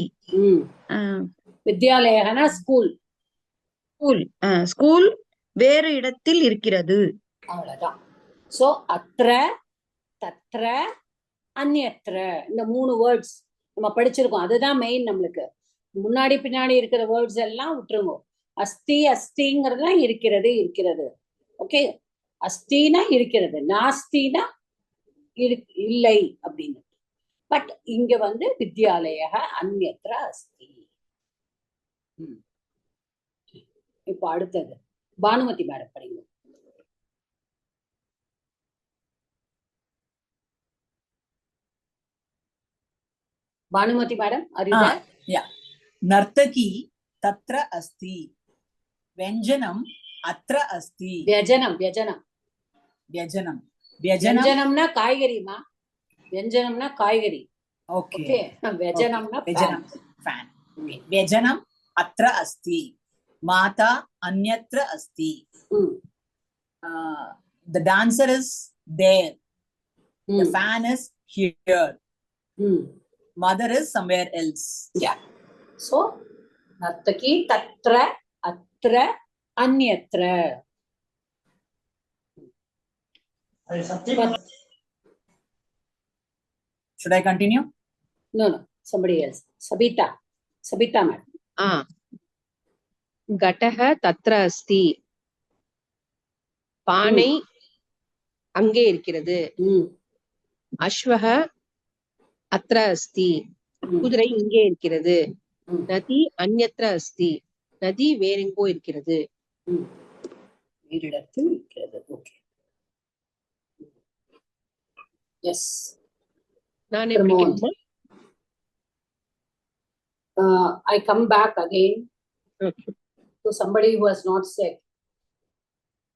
வித்யாலயனா ஸ்கூல். ஸ்கூல் வேறு இடத்தில் இருக்கிறது. அவ்வளவுதான். சோ அத்ர தத்ர அந்யத்ர இந்த 3 வேர்ட்ஸ் நம்ம படிச்சிருக்கோம். அதுதான் மெயின். நம்மளுக்கு முன்னாடி பின்னாடி இருக்கிற வேர்ட்ஸ் எல்லாம் விட்டுருங்க. அஸ்தி அஸ்திங்கிறதுலாம் இருக்கிறது இருக்கிறது. ஓகே, அஸ்தினா இருக்கிறது, நாஸ்தினா இல்லை அப்படின்னு. பட் இங்க வித்யாலய அந்யத்ர அஸ்தி. இப்போ அடுத்தது பானுமதி மேடம் படிங்க. Bhanumathi madam, are yeah. நர்த்தகி தத்ர அஸ்தி. व्यञ्जनम् अत्र अस्ति. व्यजनम व्यजनम व्यजनम व्यजनमना कायगरीमा. व्यञ्जनमना कायगरी. ओके. व्यजनमना फैन. व्यजनम अत्र अस्ति. माता अन्यत्र अस्ति. The dancer is there. The fan is here. Mother is somewhere else. Yeah. So nartaki tatra कुत्र अन्यत्र Should I continue? no somebody else Sabita madam घटः तत्र अस्ति பானை அங்கே இருக்கிறது அஸ்வஹ அத்ர அஸ்தி குதிரை இங்கே இருக்கிறது நதி அந்யத்ர அஸ்தி நதி வேறெங்கோ இருக்கிறது வேறிடத்தில் இருக்கிறது ஓகே எஸ் நான் Pramod. எப்படி I come back again Okay. to somebody who has not said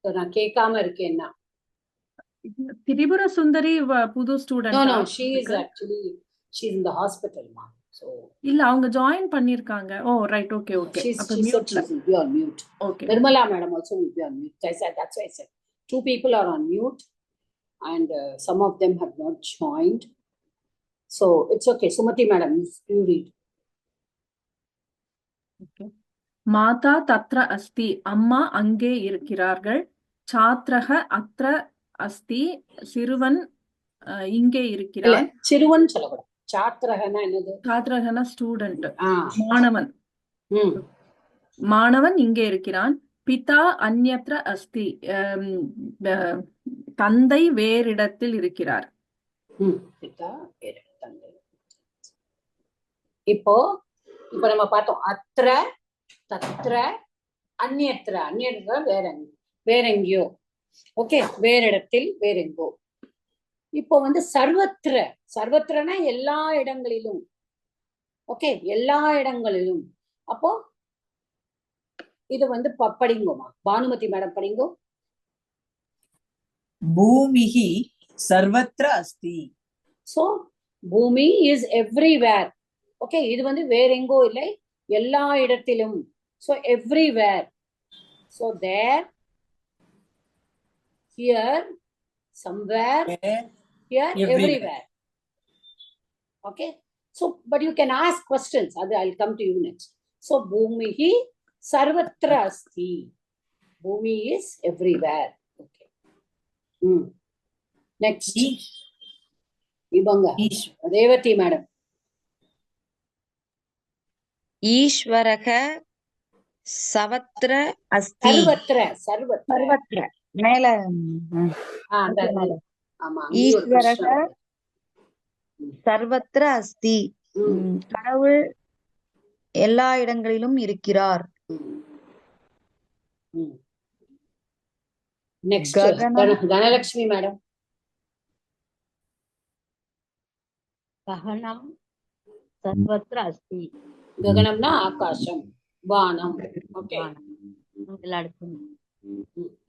so நான் கேட்காம இருக்கேன்னா திரிபுர சுந்தரி புது no student she is actually she's in the hospital ma so இல்ல அவங்க ஜாயின் பண்ணிருக்காங்க ஓ ரைட் ஓகே ஓகே she அப்ப said மியூட்ல she will be on mute okay Nirmala madam also will be on mute I said that's why I said two people are on mute and some of them have not joined so it's okay Sumati madam you read மாதா தத்ர அஸ்தி அம்மா அங்கே இருக்கிறார்கள் சாத்ரக அத்ர அஸ்தி சிறுவன் இங்கே இல்ல இருக்கிறான் சிறுவன் சொல்லக்கூடாது சாத்ரகனா என்னது சாத்ரகனா ஸ்டூடெண்ட் ஆ மாணவன் ம் மாணவன் இங்கே இருக்கிறான் பிதா அந்யத்ர அஸ்தி தந்தை வேறிடத்தில் இருக்கிறார் பிதா வேறு தந்தை இப்போ நம்ம பார்த்தோம் அத்ர தத்ர அந்நியத்ர வேறெங்கயோ ஓகே வேறிடத்தில் வேறெங்கோ இப்போ வந்து சர்வத்திரனா எல்லா இடங்களிலும் ஓகே எல்லா இடங்களிலும் அப்போ இது வந்து படிங்கோமா பானுமதி மேடம் படிங்கோ பூமிஹி சர்வத்ர அஸ்தி சோ பூமி இஸ் எவ்ரிவேர் ஓகே இது வந்து வேற எங்கோ இல்லை எல்லா இடத்திலும் so everywhere so there here somewhere here everywhere okay so but you can ask questions I'll come to you next so bhumihi sarvatra asti bhumi is everywhere okay next ibanga Revati madam ஈஸ்வரக சவத்ர அஸ்தி சர்வத்ர மேல ஆமா ஈஸ்வரக சர்வத்ர அஸ்தி கடவுள் எல்லா இடங்களிலும் இருக்கிறார் next Dhanalakshmi madam ககனம் சர்வத்ர அஸ்தி ககனம்னா ஆகாசம் வானம் ஓகே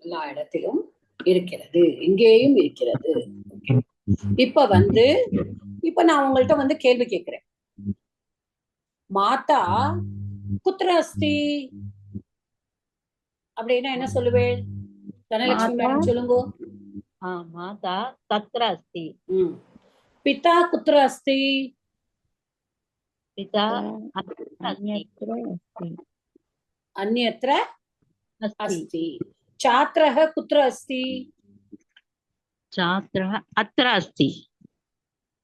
எல்லா இடத்திலும் இருக்கிறது இங்கேயும் இருக்கிறது இப்ப நான் உங்கள்ட்ட வந்து கேள்வி கேட்கிறேன் மாதா குத்ர அஸ்தி அப்படின்னா என்ன சொல்லுவேன் தனலட்சுமி மேடம் சொல்லுங்க மாதா தத்ர அஸ்தி பிதா குத்ர அஸ்தி पिता अन्यत्र अस्ति छात्रः कुत्र अस्ति छात्रः अत्र अस्ति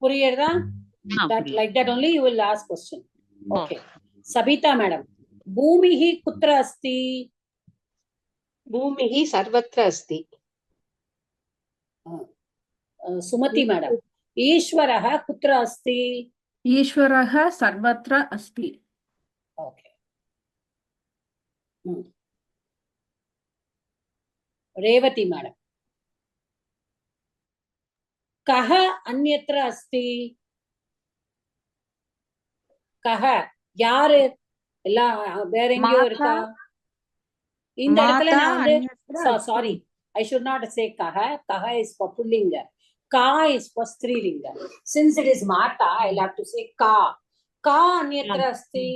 पुरियेदा that like that only you will ask question okay Sabita madam bhumihi kutra asti பூமிஹி சர்வத்ர அஸ்தி Sumati madam ईश्वरः कुत्र अस्ति ईश्वरः सर्वत्र अस्ति okay Revati madam कः अन्यत्र अस्ति कः யாரு எல்லாம் வேற எங்கேயோ இருக்கா இந்த இடத்துல நான் வந்து sorry I should not say kaha is for pullinga ka is for strilinga since it is mata I'll have to say ka anyatra asti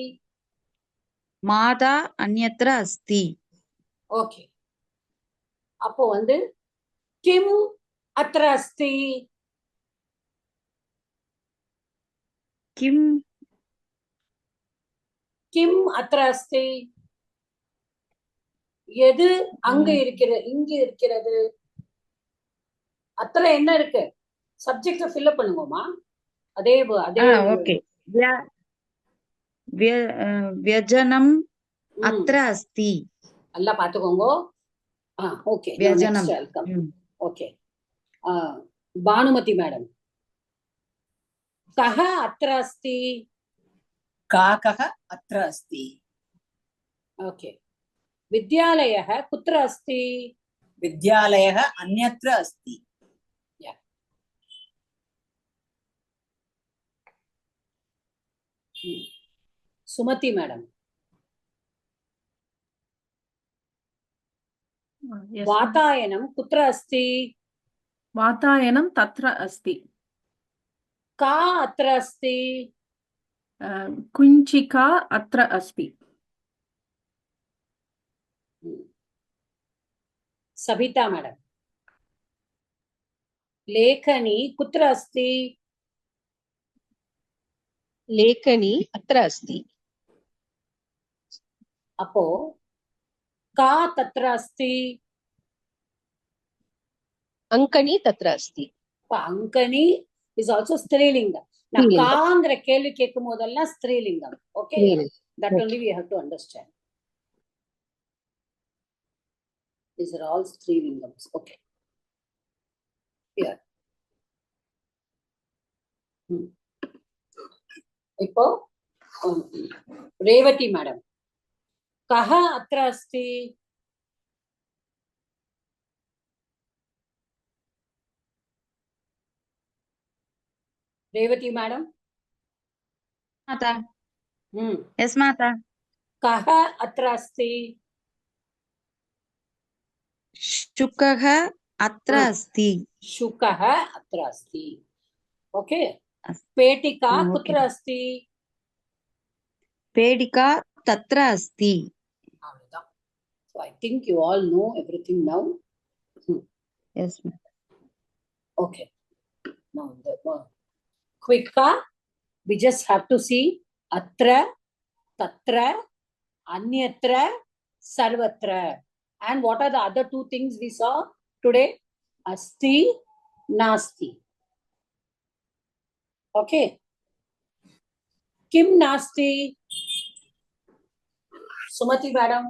மாதா அந்யத்ர அஸ்தி okay அப்போ வந்து kim atra asti kim atra asti எது அங்க இருக்கிறது, இங்க இருக்கிறது? அத்தனை என்ன இருக்கு? சப்ஜெக்ட ஃபில்அப் பண்ணுவோமா? அதே ஓகே. வியஜனம் அத்ர அஸ்தி. நல்லா பாத்துக்கோங்க. ஓகே, வியஜனம். வெல்கம். Okay, Bhanumathi madam. கஹ அத்ர அஸ்தி? काकः अत्र अस्ति. ओके. विद्यालयः कुत्र अस्ति? विद्यालयः अन्यत्र अस्ति. सुमति मैडम. वातायनं कुत्र अस्ति? वातायनं तत्र अस्ति. का अत्र अस्ति? कुञ्चिका अत्र अस्ति. सविता मैडम. लेखनी कुत्र अस्ति? लेखनी अत्र अस्ति. अपो का तत्र अस्ति? अंकनी तत्र अस्ति. अंकनी is also स्त्रीलिंग. நான் காங்கிற கேள்வி கேட்கும் போதெல்லாம் ஸ்திரீலிங்கம். Okay, that only we have to understand. These are all ஸ்திரீலிங்கம்ஸ். Okay, here. இப்போ ரேவதி மேடம். கஹ அத்ர அஸ்தி? रेवती मैडम. माता. हम्म, यस माता. कः अत्र अस्ति? शुकः अत्र अस्ति. शुकः अत्र अस्ति. ओके. पेटिका कुत्र अस्ति? पेटिका तत्र अस्ति. So I think you all know everything now. Yes ma'am. Okay. Now the quicker, we just have to see atra, tatra, anyatra, sarvatra. And what are the other two things we saw today? Asti, nasti. Okay. Kim nasti? Sumati madam.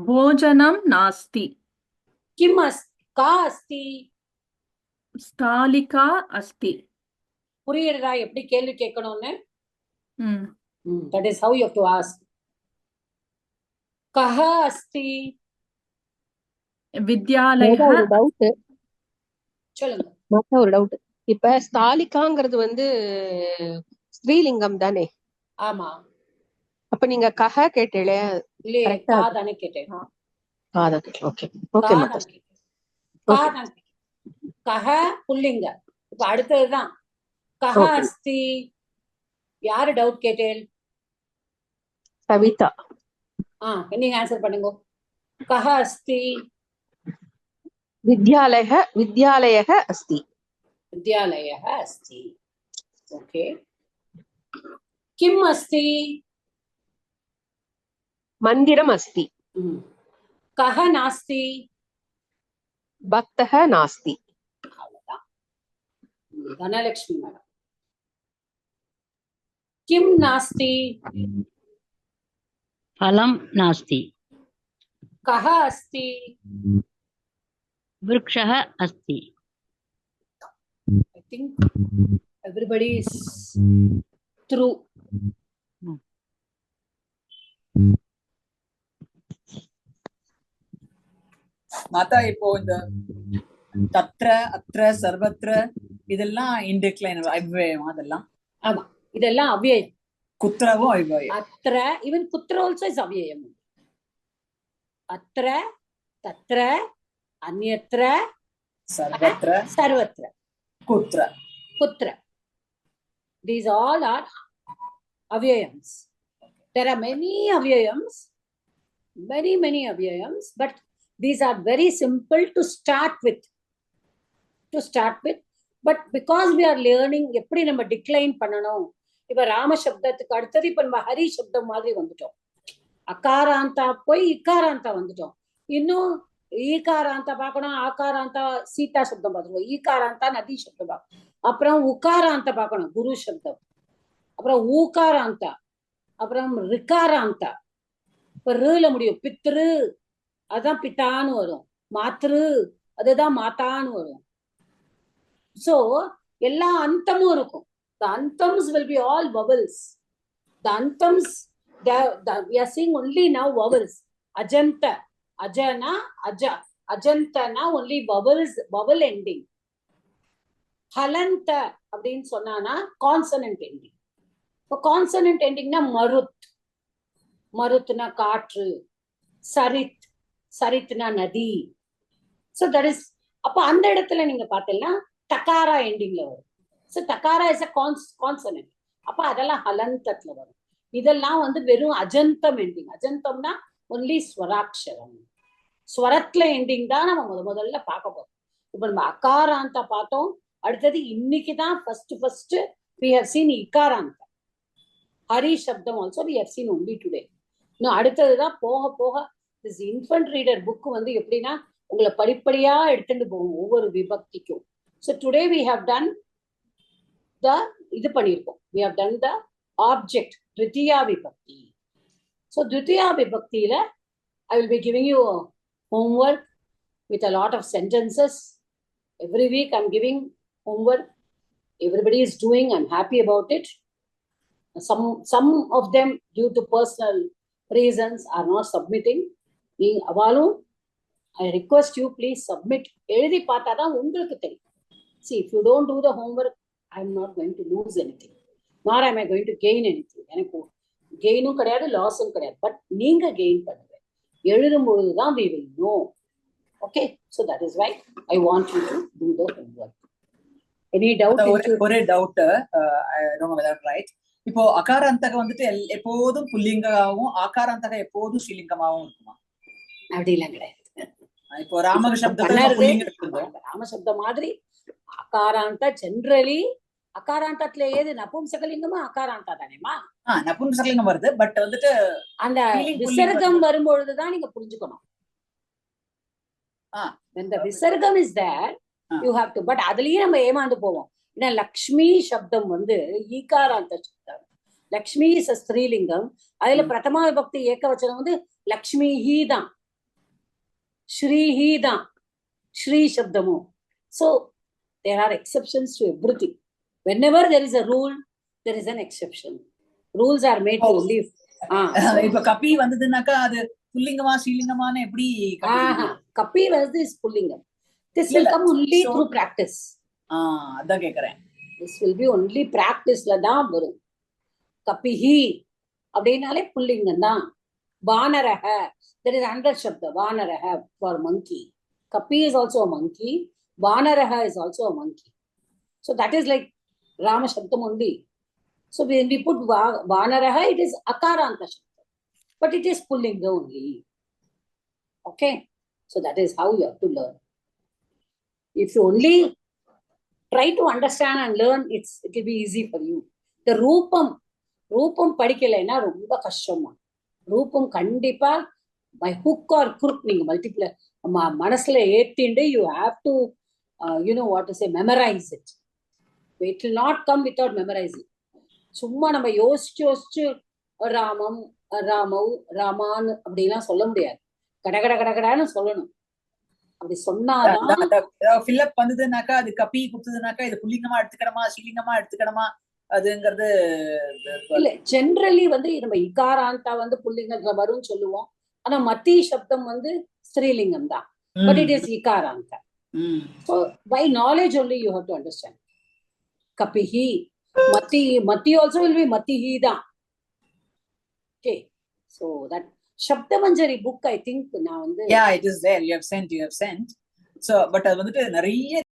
भोजनं नास्ति. किम का अस्ति? स्थालिका अस्ति. புரியுறதா எப்படி கேள்வி கேட்கணும்னு? that is how you have to ask. கஹ அஸ்தி? வித்யாலயः. ஒரு டவுட். சொல்லுங்க. மத்த ஒரு டவுட். இப்ப ஸ்தாலிகாங்கிறது வந்து ஸ்ரீலிங்கம் தானே? ஆமா. அப்ப நீங்க கஹ கேட்டீங்களே, இல்லையே, கரெக்டா? கா தானே கேட்டேன். ஓகே ஓகே மாதா. கஹ புல்லிங்க. இப்ப அடுத்ததுதான் கஹ அஸ்தி. யாரு டவுட் கேட்டேன்? சவிதா. நீங்க ஆன்சர் பண்ணுங்க. கஹ அஸ்தி? विद्यालयः अस्ति. विद्यालयः अस्ति. ओके. किम् अस्ति? मन्दिरम् अस्ति. कः नास्ति? भक्तः नास्ति. धनलक्ष्मी मैडम. किं नास्ति? फलं नास्ति. कः अस्ति? वृक्षः अस्ति. I think everybody is through. மாதா இப்போ இந்த தத்ர அத்ர சர்வத்ர இதெல்லாம் இன்டிக்ளைன் அவ்யயம். அதெல்லாம் ஆமா, இதெல்லாம் அவ்யயம். குத்ரவும் அவ்யயம். அத்ர, even குத்ர also is அவ்யயம். அத்ர, தத்ர, அன்யத்ர, சர்வத்ர, சர்வத்ர, குத்ர, குத்ர. These all are avyayams. There are many avyayams, many avyayams, but these are very simple to start with. But because we are learning எப்படி நம்ம டிக்ளைன் பண்ணணும். இப்ப ராம சப்தத்துக்கு அடுத்தது இப்ப நம்ம ஹரி சப்தம் மாதிரி வந்துட்டோம். அகாராந்தா போய் இக்காராந்தா வந்துட்டோம். இன்னும் ஈகாராந்தா பார்க்கணும், ஆகாராந்தா சீதா சப்தம் பார்த்துருவோம், ஈகாராந்தா நதி சப்தம் பார்க்கணும், அப்புறம் உக்காராந்தா பார்க்கணும் குரு சப்தம், அப்புறம் ஊகாராந்தா, அப்புறம் ரிக்காராந்தா. இப்ப ருல முடியும், பித்ரு அதான் பித்தான்னு வரும், மாத்ரு அதுதான் மாதான்னு வரும். சோ எல்லா அந்தமும் இருக்கும். The anthems will be all vowels. The anthems, we are seeing only now vowels. Ajanta, ajana, aja, ajantana only vowels, vowel ending. Halanta அப்படின்னு சொன்னானா consonant ending. இப்போ consonant endingனா மருத், மருத்னா காற்று, சரித், சரித்னா நதி. So that is, அப்ப அந்த இடத்துல நீங்க பார்த்தீங்கன்னா டகாரா எண்டிங்ல வரும். So டகாரா இஸ் a consonant. அப்ப அதெல்லாம் ஹலந்தத்துல வரும். இதெல்லாம் வந்து வெறும் அஜந்தம் எண்டிங். அஜந்தம்னா ஒன்லி ஸ்வராட்சரம், ஸ்வரத்துல எண்டிங் தான் நம்ம முதல்ல பார்க்க போறோம். இப்ப நம்ம அகாராந்தா பார்த்தோம். அடுத்தது இன்னைக்குதான் ஃபர்ஸ்ட் we have seen இகாராந்தா. ஹரி சப்தம் also we have seen only today. இன்னும் அடுத்ததுதான் போக போக this infant reader book வந்து எப்படின்னா உங்களை படிப்படியா எடுத்துட்டு போகும் ஒவ்வொரு விபக்திக்கும். So today we have done the இது பண்ணியிருக்கோம். We have done the object, Dvitiya Vibhakti. So Dvitiya Vibhaktiல I will be giving you a homework with a lot of sentences. Every week I'm giving homework. Everybody is doing, I'm happy about it. Some of them due to personal reasons are not submitting. அவாலும் I request you please submit. எழுதி பார்த்தாதான் உங்களுக்கு தெரியும். See, if you don't do the homework, I'm not going to lose anything, nor am I going to gain anything. எனக்கு கெயினும் கிடையாது, லாஸும் கிடையாது. But நீங்க gain பண்ணுங்க, எழுதும் பொழுதுதான் we will know. Okay, so that is why I want you to do the homework. Any doubt? ஒரே doubt, I don't know whether I'm right. இப்போ அகாராந்தக வந்துட்டு எப்போதும் புல்லிங்கமாகவும் ஆகாராந்தக எப்போதும் ஸ்ரீலிங்கமாகவும் இருக்குமா? அப்படி எல்லாம் கிடையாது. இப்போ ராமசப்தம் ராமசப்தம் மாதிரி அகாராந்தா ஜென்ரலி, அகாராந்தத்துல ஏது நபும்சகலிங்கமா அகாராந்தா தானேமா? நபும்சகலிங்கம் வருது. பட் வந்துட்டு அந்த விசர்க்கம் வரும்பொழுதுதான் நீங்க புரிஞ்சுக்கணும். When the விசர்க்கம் is there, you have to. But அதுலயே நம்ம ஏமாந்து போவோம். ஏன்னா லக்ஷ்மி சப்தம் வந்து ஈகாராந்த சப்தம். லக்ஷ்மி இஸ் ஸ்திரீலிங்கம். அதுல பிரதமா விபக்தி ஏகவச்சனம் வந்து லக்ஷ்மி ஹீ தான், ஸ்ரீ ஹீ தான், ஸ்ரீ சப்தமும். So there are exceptions to everything. Whenever there is a rule, there is an exception. Rules are made to only. இப்ப கபி வந்ததுனாக்கா அது புல்லிங்கமா ஸ்ரீலிங்கமான்னு எப்படி? கபி வந்து is புல்லிங்கம். This will come only through practice. அதான் கேக்குறேன். This will be only practiceல தான் வரும். கபிஹி அப்படின்னாலே புல்லிங்கம் தான். வானரஹ, there is another shabda, வானரஹ for monkey. Kapi is also a monkey. Vanaraha is also a monkey. So that is like Rama Shabdam only. So when we put Vanaraha, it is Akaranta Shabdam. But it is Pullinga only. Okay? So that is how you have to learn. If you only try to understand and learn, it will be easy for you. The Rupam padikalaina romba kashama. Rupam kandipa by hook or crook நீங்க multiply மனசுல ஏத்திண்டு you have to you know what to say, memorize it. It will not come without memorizing. சும்மா நம்ம யோசிச்சு ராமம், ராமவ், ராமான் அப்படிலாம் சொல்ல முடியாது. கடகடன்னு சொல்லணும். அப்படி சொன்னாதான் ஃபில்லப் பண்ணுதுனாக்கா, அது கபி குத்துதுனாக்கா இது புல்லிங்கமா எடுத்துக்கணுமா ஸ்ரீலிங்கமா எடுத்துக்கணுமா அதுங்கிறது இல்ல. ஜென்ரலி வந்து நம்ம இகாராந்தா வந்து புல்லிங்கத்துல வரும்னு சொல்லுவோம். ஆனா மத்தி சப்தம் வந்து ஸ்ரீலிங்கம் தான். But it is ikaranta. So by knowledge only you have to understand. Kapihi, mati also will be matihi da. Okay, so that Shabdamanjari book I think now and then. Yeah, it is there. You have sent. So but அது வந்துட்டு நிறைய